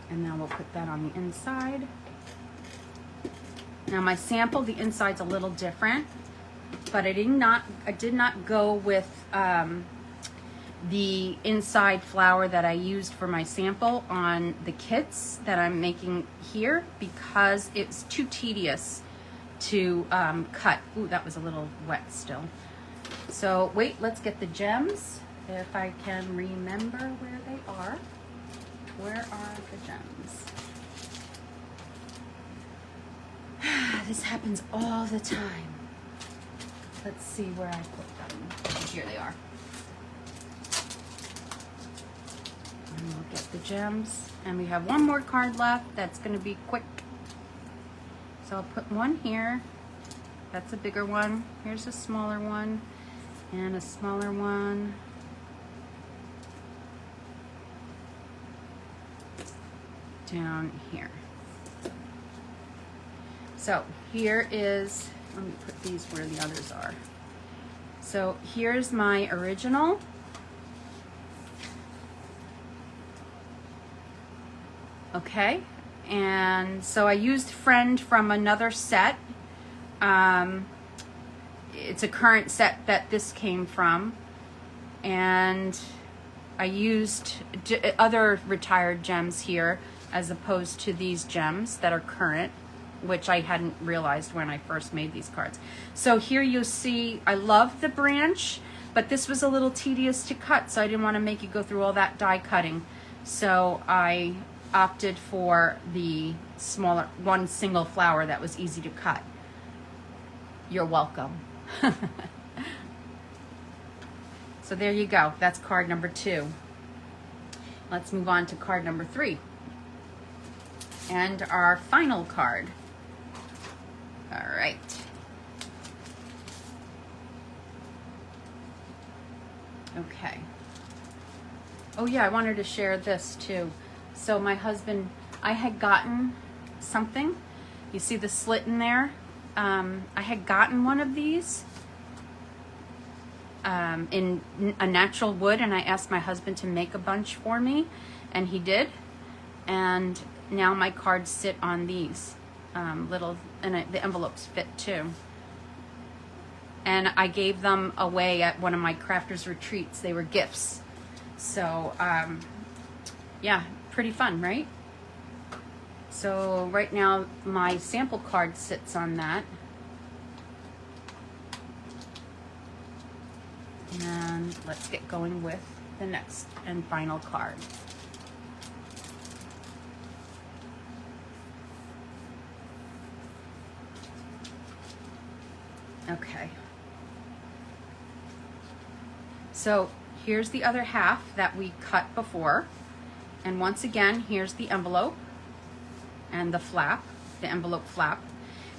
And now we'll put that on the inside. Now my sample, the inside's a little different, but I did not go with the inside flower that I used for my sample on the kits that I'm making here, because it's too tedious to cut. Ooh, that was a little wet still. So wait, let's get the gems, if I can remember where they are. Where are the gems? This happens all the time. Let's see where I put them. Here they are. And we'll get the gems. And we have one more card left that's going to be quick. So I'll put one here. That's a bigger one. Here's a smaller one. And a smaller one. Down here. So here is, let me put these where the others are. So here's my original. Okay, and so I used Friend from another set. It's a current set that this came from. And I used other retired gems here as opposed to these gems that are current, which I hadn't realized when I first made these cards. So here you see, I love the branch, but this was a little tedious to cut, so I didn't want to make you go through all that die cutting. So I opted for the smaller, one single flower that was easy to cut. You're welcome. So there you go. That's card number 2. Let's move on to card number 3. And our final card. All right. Okay. Oh yeah, I wanted to share this too. So my husband, I had gotten something. You see the slit in there? I had gotten one of these in a natural wood, and I asked my husband to make a bunch for me, and he did. And now my cards sit on these little, and the envelopes fit too. And I gave them away at one of my crafters retreats. They were gifts. So yeah, pretty fun, right? So right now my sample card sits on that. And let's get going with the next and final card. Okay. So here's the other half that we cut before. And once again, here's the envelope and the flap, the envelope flap.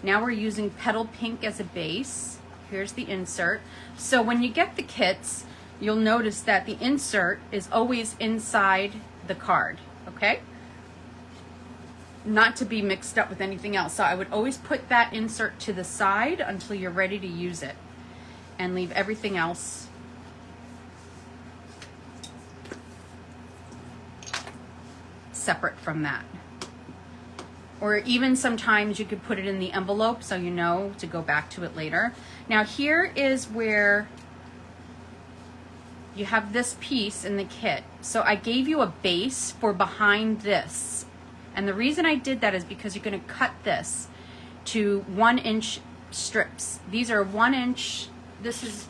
Now we're using Petal Pink as a base. Here's the insert. So when you get the kits, you'll notice that the insert is always inside the card, okay? Not to be mixed up with anything else. So I would always put that insert to the side until you're ready to use it, and leave everything else separate from that. Or even sometimes you could put it in the envelope so you know to go back to it later. Now here is where you have this piece in the kit. So I gave you a base for behind this. And the reason I did that is because you're going to cut this to 1-inch strips. These are 1 inch. This is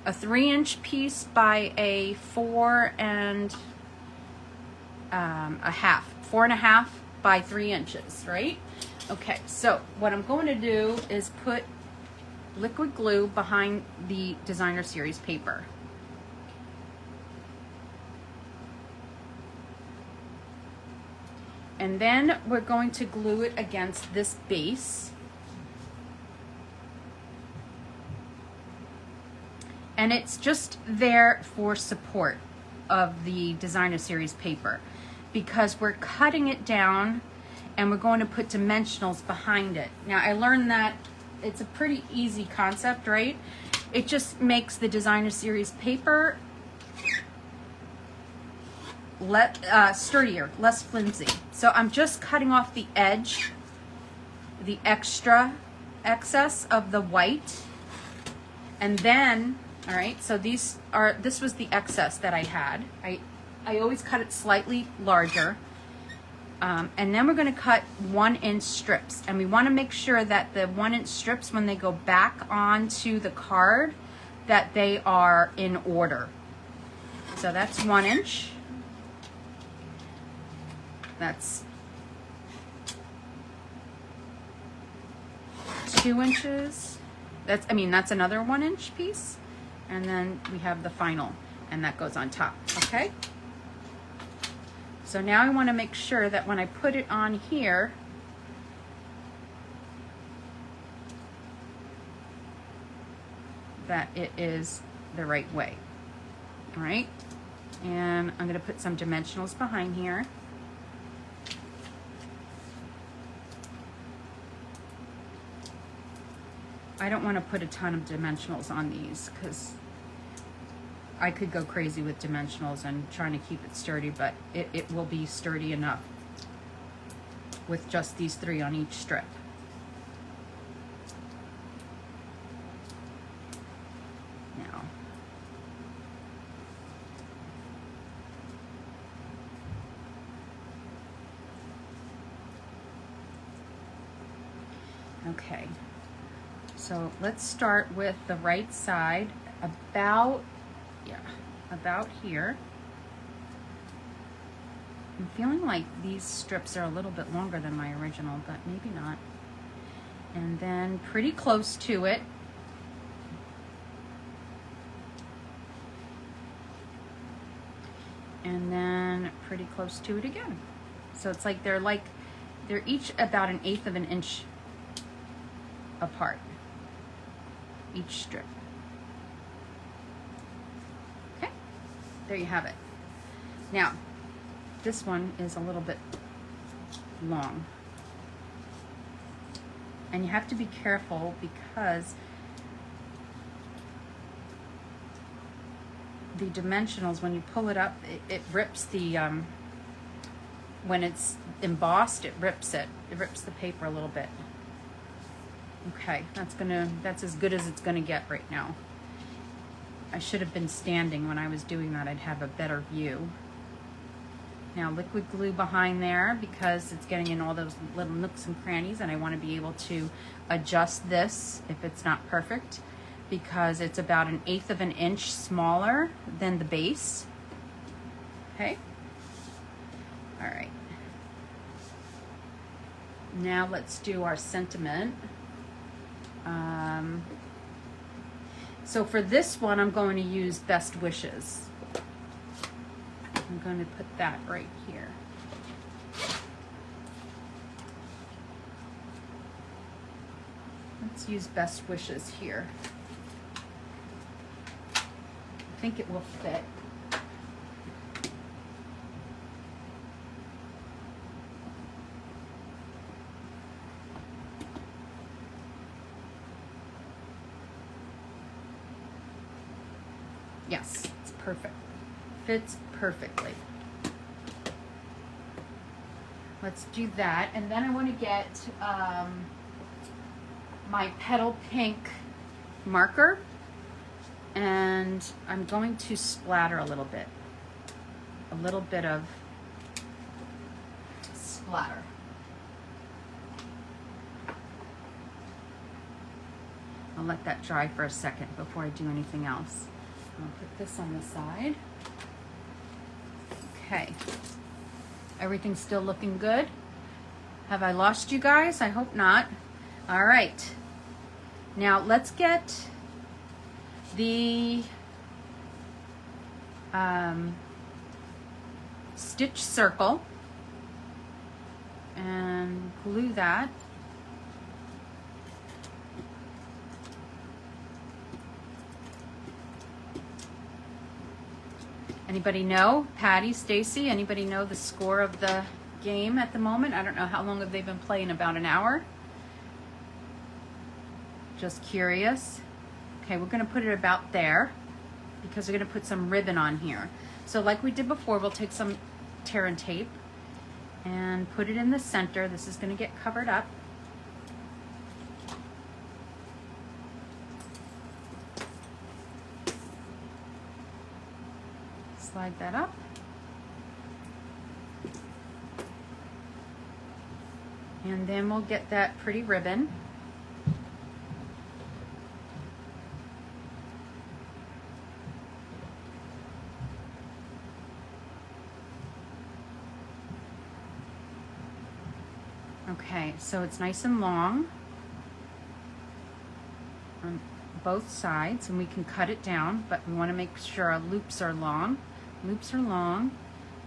a 3-inch piece by a 4.5 by 3 inches, right? Okay, so what I'm going to do is put liquid glue behind the designer series paper. And then we're going to glue it against this base. And it's just there for support of the designer series paper, because we're cutting it down and we're going to put dimensionals behind it. Now I learned that it's a pretty easy concept, right? It just makes the designer series paper sturdier, less flimsy. So I'm just cutting off the edge, the excess of the white, and then, all right, so this was the excess that I had. I always cut it slightly larger. And then we're going to cut 1-inch strips. And we want to make sure that the 1-inch strips, when they go back onto the card, that they are in order. So that's 1 inch. That's 2 inches. That's another 1-inch piece. and then we have the final, and that goes on top, okay? So now I want to make sure that when I put it on here, that it is the right way, all right? And I'm going to put some dimensionals behind here. I don't want to put a ton of dimensionals on these because I could go crazy with dimensionals and trying to keep it sturdy, but it will be sturdy enough with just these 3 on each strip. Now, okay. So let's start with the right side about here. I'm feeling like these strips are a little bit longer than my original, but maybe not. And then pretty close to it. And then pretty close to it again. So it's like they're each about 1/8 of an inch apart, each strip. Okay, there you have it. Now, this one is a little bit long. And you have to be careful because the dimensionals, when you pull it up, it rips the, when it's embossed, it rips the paper a little bit. Okay, that's as good as it's gonna get right now. I should have been standing when I was doing that. I'd have a better view. Now liquid glue behind there because it's getting in all those little nooks and crannies, and I want to be able to adjust this if it's not perfect because it's about 1/8 of an inch smaller than the base. Okay. All right. Now let's do our sentiment. So for this one, I'm going to use Best Wishes. I'm going to put that right here. Let's use Best Wishes here. I think it will fit. Yes, it's perfect. Fits perfectly. Let's do that. And then I want to get my Petal Pink marker, and I'm going to splatter a little bit of splatter. I'll let that dry for a second before I do anything else. I'll put this on the side. Okay. Everything's still looking good. Have I lost you guys? I hope not. All right. Now let's get the stitch circle and glue that. Anybody know? Patty, Stacy, anybody know the score of the game at the moment? I don't know how long have they been playing, about an hour? Just curious. Okay, we're gonna put it about there because we're gonna put some ribbon on here. So like we did before, we'll take some tear and tape and put it in the center. This is gonna get covered up. Slide that up. And then we'll get that pretty ribbon. Okay, so it's nice and long. I'm both sides, and we can cut it down, but we want to make sure our loops are long. Loops are long,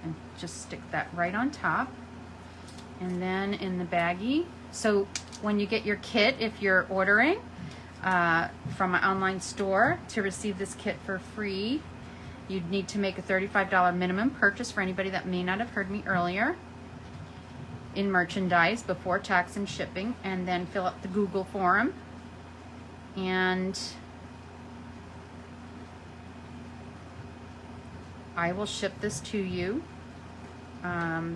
and just stick that right on top. And then in the baggie, so when you get your kit, if you're ordering from an online store, to receive this kit for free, you'd need to make a $35 minimum purchase for anybody that may not have heard me earlier, in merchandise before tax and shipping, and then fill out the Google form. And I will ship this to you.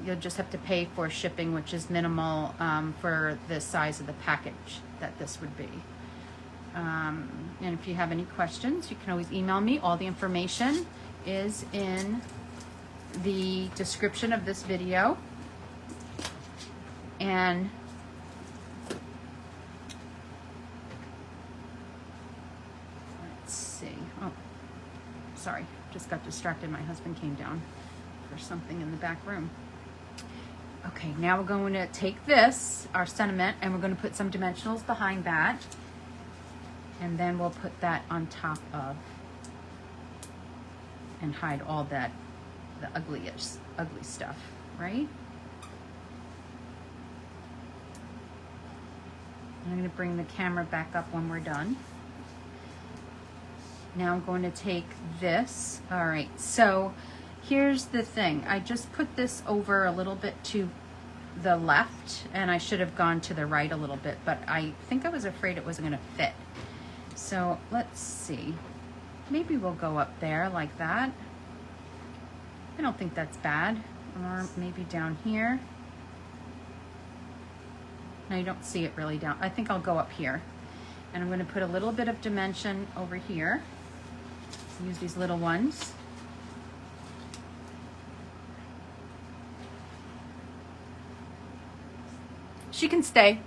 You'll just have to pay for shipping, which is minimal for the size of the package that this would be. And if you have any questions, you can always email me. All the information is in the description of this video. And let's see. Oh, sorry, just got distracted. My husband came down for something in the back room. Okay, now we're going to take this, our sentiment, and we're going to put some dimensionals behind that. And then we'll put that on top of and hide all that, the ugly stuff, right? I'm going to bring the camera back up when we're done. Now I'm going to take this. All right, so here's the thing. I just put this over a little bit to the left, and I should have gone to the right a little bit, but I think I was afraid it wasn't going to fit. So let's see. Maybe we'll go up there like that. I don't think that's bad. Or maybe down here. No, you don't see it really down. I think I'll go up here. And I'm going to put a little bit of dimension over here. Use these little ones. She can stay.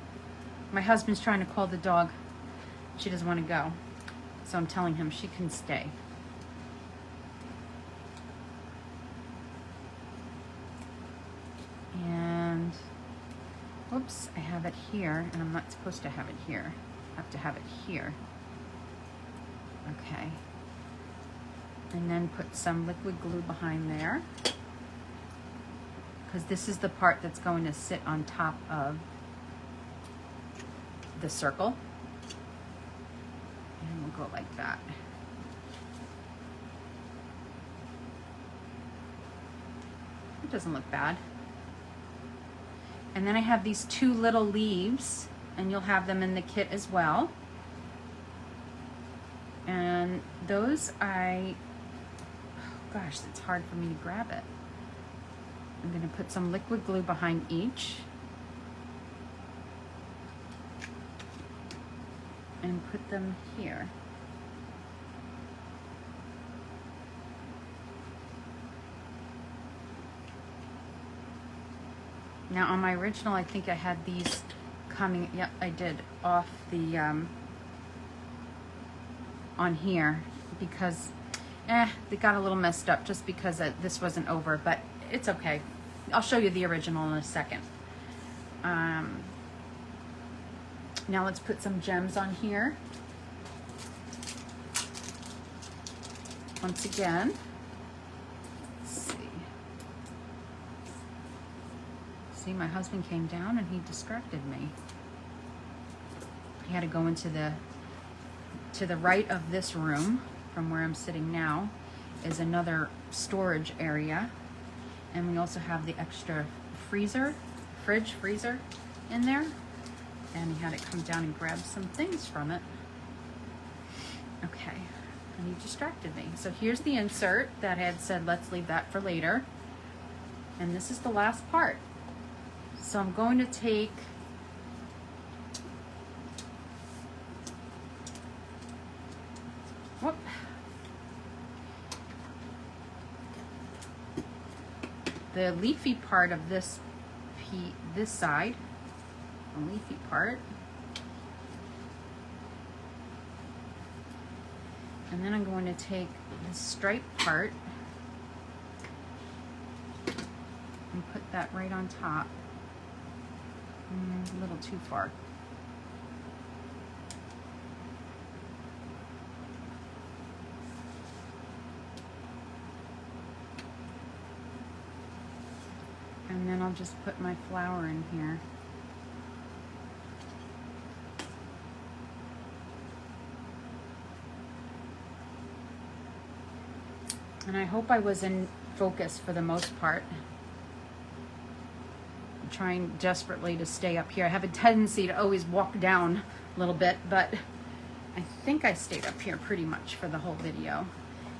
My husband's trying to call the dog. She doesn't want to go. So I'm telling him she can stay. And whoops, I have it here, and I'm not supposed to have it here. I have to have it here. Okay. And then put some liquid glue behind there, because this is the part that's going to sit on top of the circle. And we'll go like that. It doesn't look bad. And then I have these two little leaves, and you'll have them in the kit as well. And those oh gosh, it's hard for me to grab it. I'm going to put some liquid glue behind each. And put them here. Now on my original, I think I had these coming, yep, I did, off the, on here, because, they got a little messed up just because this wasn't over, but it's okay. I'll show you the original in a second. Now let's put some gems on here. Once again, let's see. See, my husband came down and he distracted me. He had to go into to the right of this room from where I'm sitting now is another storage area. And we also have the extra freezer in there. And he had to come down and grab some things from it. Okay, and he distracted me. So here's the insert that had said, let's leave that for later. And this is the last part. So I'm going to take the leafy part of this side, the leafy part, and then I'm going to take the striped part and put that right on top. A little too far. I'll just put my flour in here. And I hope I was in focus for the most part. I'm trying desperately to stay up here. I have a tendency to always walk down a little bit, but I think I stayed up here pretty much for the whole video.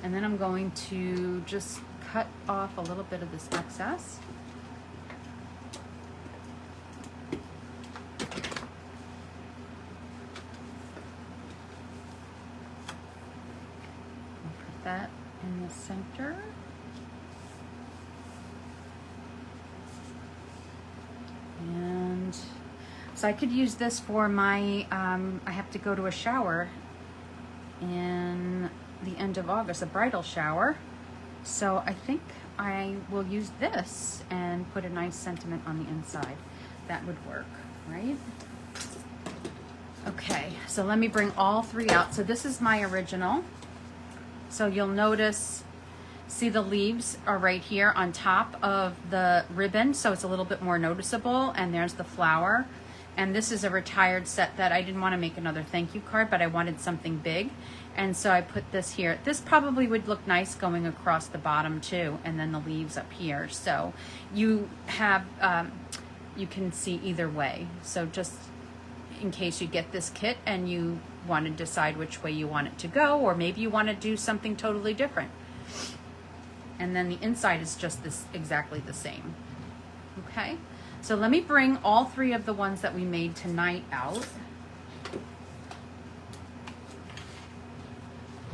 And then I'm going to just cut off a little bit of this excess. Put that in the center. And so I could use this for my, I have to go to a shower in the end of August, a bridal shower. So I think I will use this and put a nice sentiment on the inside. That would work, right? Okay, so let me bring all three out. So this is my original. So you'll notice, see the leaves are right here on top of the ribbon, so it's a little bit more noticeable, and there's the flower. And this is a retired set that I didn't want to make another thank you card, but I wanted something big. And so I put this here. This probably would look nice going across the bottom too, and then the leaves up here. So you have, you can see either way. So just in case you get this kit and you want to decide which way you want it to go, or maybe you want to do something totally different. And then the inside is just this exactly the same. Okay, so let me bring all three of the ones that we made tonight out.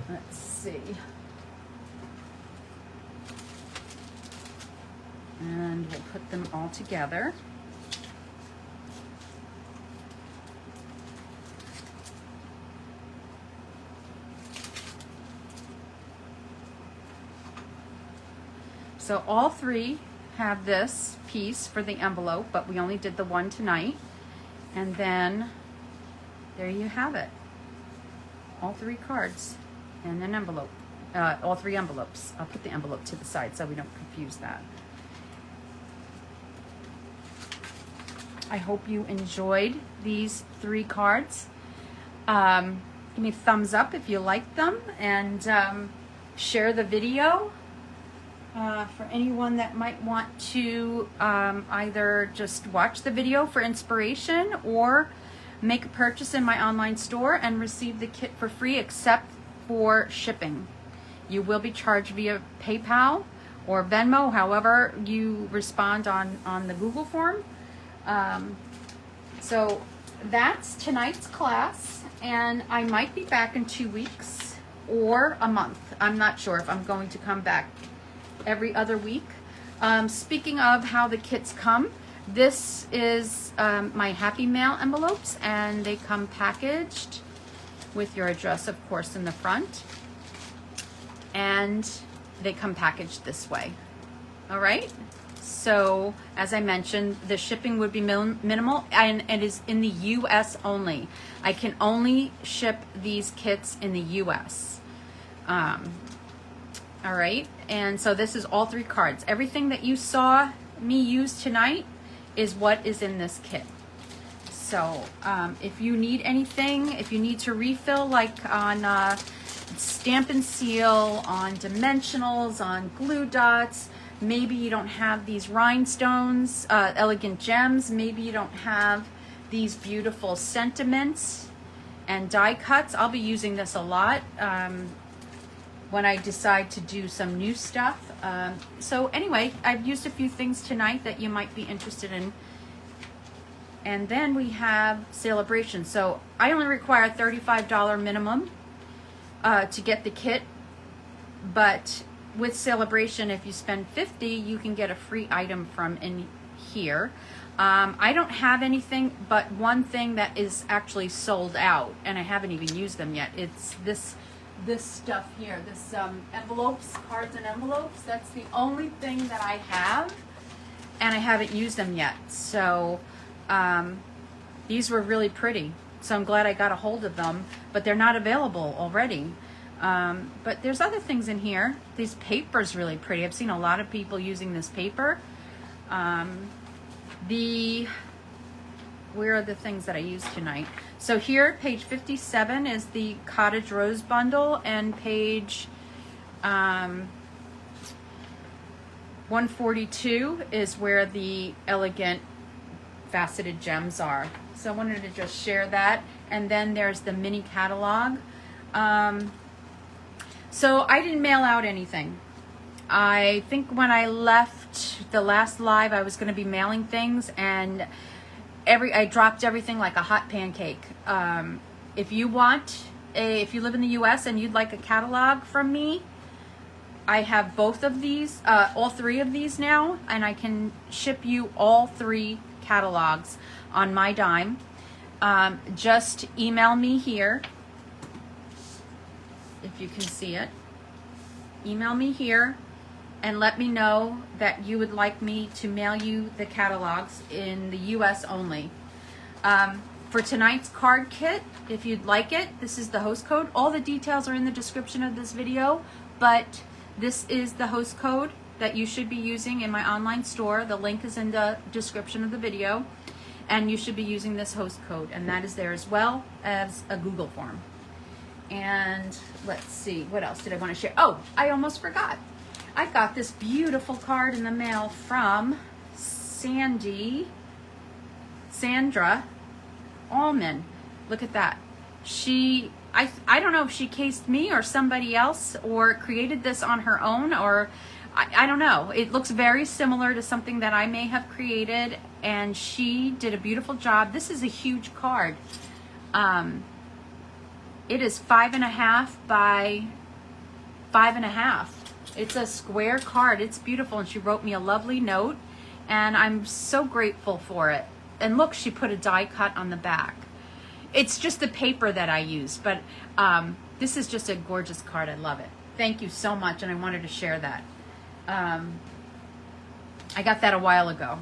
Let's see. And we'll put them all together. So all three have this piece for the envelope, but we only did the one tonight. And then there you have it. All three cards and an envelope. All three envelopes. I'll put the envelope to the side so we don't confuse that. I hope you enjoyed these three cards. Give me a thumbs up if you like them, and share the video. For anyone that might want to either just watch the video for inspiration or make a purchase in my online store and receive the kit for free except for shipping. You will be charged via PayPal or Venmo, however you respond on the Google form. So that's tonight's class, and I might be back in 2 weeks or a month. I'm not sure if I'm going to come back every other week. Speaking of how the kits come, this is my Happy Mail envelopes, and they come packaged with your address, of course, in the front, and they come packaged this way. All right, so as I mentioned, the shipping would be minimal, and it is in the US only. I can only ship these kits in the US. All right, and so this is all three cards. Everything that you saw me use tonight is what is in this kit. So if you need anything, if you need to refill, like on Stamp and Seal, on dimensionals, on glue dots, maybe you don't have these rhinestones, elegant gems, maybe you don't have these beautiful sentiments and die cuts. I'll be using this a lot when I decide to do some new stuff. So anyway, I've used a few things tonight that you might be interested in. And then we have Celebration. So I only require a $35 minimum to get the kit, but with Celebration, if you spend $50, you can get a free item from in here. I don't have anything but one thing that is actually sold out, and I haven't even used them yet. It's this stuff here, this envelopes, cards and envelopes. That's the only thing that I have, and I haven't used them yet. So these were really pretty, so I'm glad I got a hold of them, but they're not available already. But there's other things in here. This paper's really pretty. I've seen a lot of people using this paper. Where are the things that I used tonight? So here, page 57 is the Cottage Rose Bundle, and page 142 is where the elegant faceted gems are. So I wanted to just share that. And then there's the mini catalog. So I didn't mail out anything. I think when I left the last live, I was going to be mailing things, and I dropped everything like a hot pancake. If you live in the US and you'd like a catalog from me, I have both of these, all three of these now, and I can ship you all three catalogs on my dime. Just email me here, if you can see it. Email me here and let me know that you would like me to mail you the catalogs in the US only. For tonight's card kit, if you'd like it, this is the host code. All the details are in the description of this video, but this is the host code that you should be using in my online store. The link is in the description of the video, and you should be using this host code, and that is there as well as a Google form. And let's see, what else did I want to share? Oh, I almost forgot. I got this beautiful card in the mail from Sandra Allman. Look at that. I don't know if she cased me or somebody else or created this on her own, or I don't know. It looks very similar to something that I may have created, and she did a beautiful job. This is a huge card. It is 5.5 by 5.5. It's a square card. It's beautiful, and she wrote me a lovely note, and I'm so grateful for it. And look, she put a die cut on the back. It's just the paper that I used, but this is just a gorgeous card. I love it. Thank you so much, and I wanted to share that. I got that a while ago.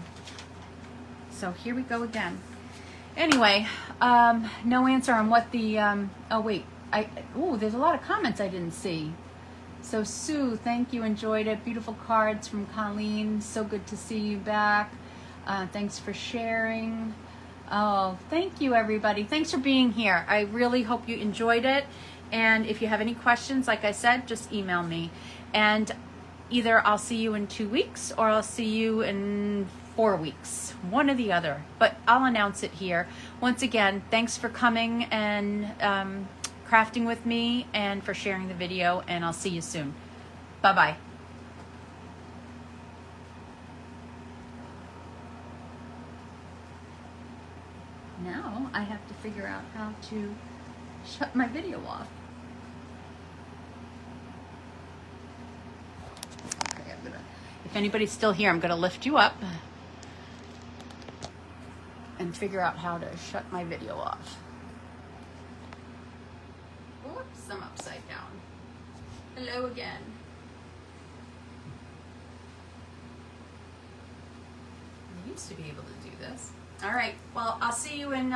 So here we go again. Anyway, no answer on what the, oh wait, there's a lot of comments I didn't see. So Sue, thank you, enjoyed it. Beautiful cards from Colleen. So good to see you back. Thanks for sharing. Oh, thank you, everybody. Thanks for being here. I really hope you enjoyed it. And if you have any questions, like I said, just email me. And either I'll see you in 2 weeks or I'll see you in 4 weeks, one or the other. But I'll announce it here. Once again, thanks for coming and crafting with me and for sharing the video, and I'll see you soon. Bye-bye. Now I have to figure out how to shut my video off. Okay, if anybody's still here, I'm gonna lift you up and figure out how to shut my video off. Whoops, I'm upside down. Hello again. I used to be able to do this. All right, well, I'll see you in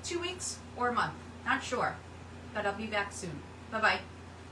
2 weeks or a month. Not sure, but I'll be back soon. Bye-bye.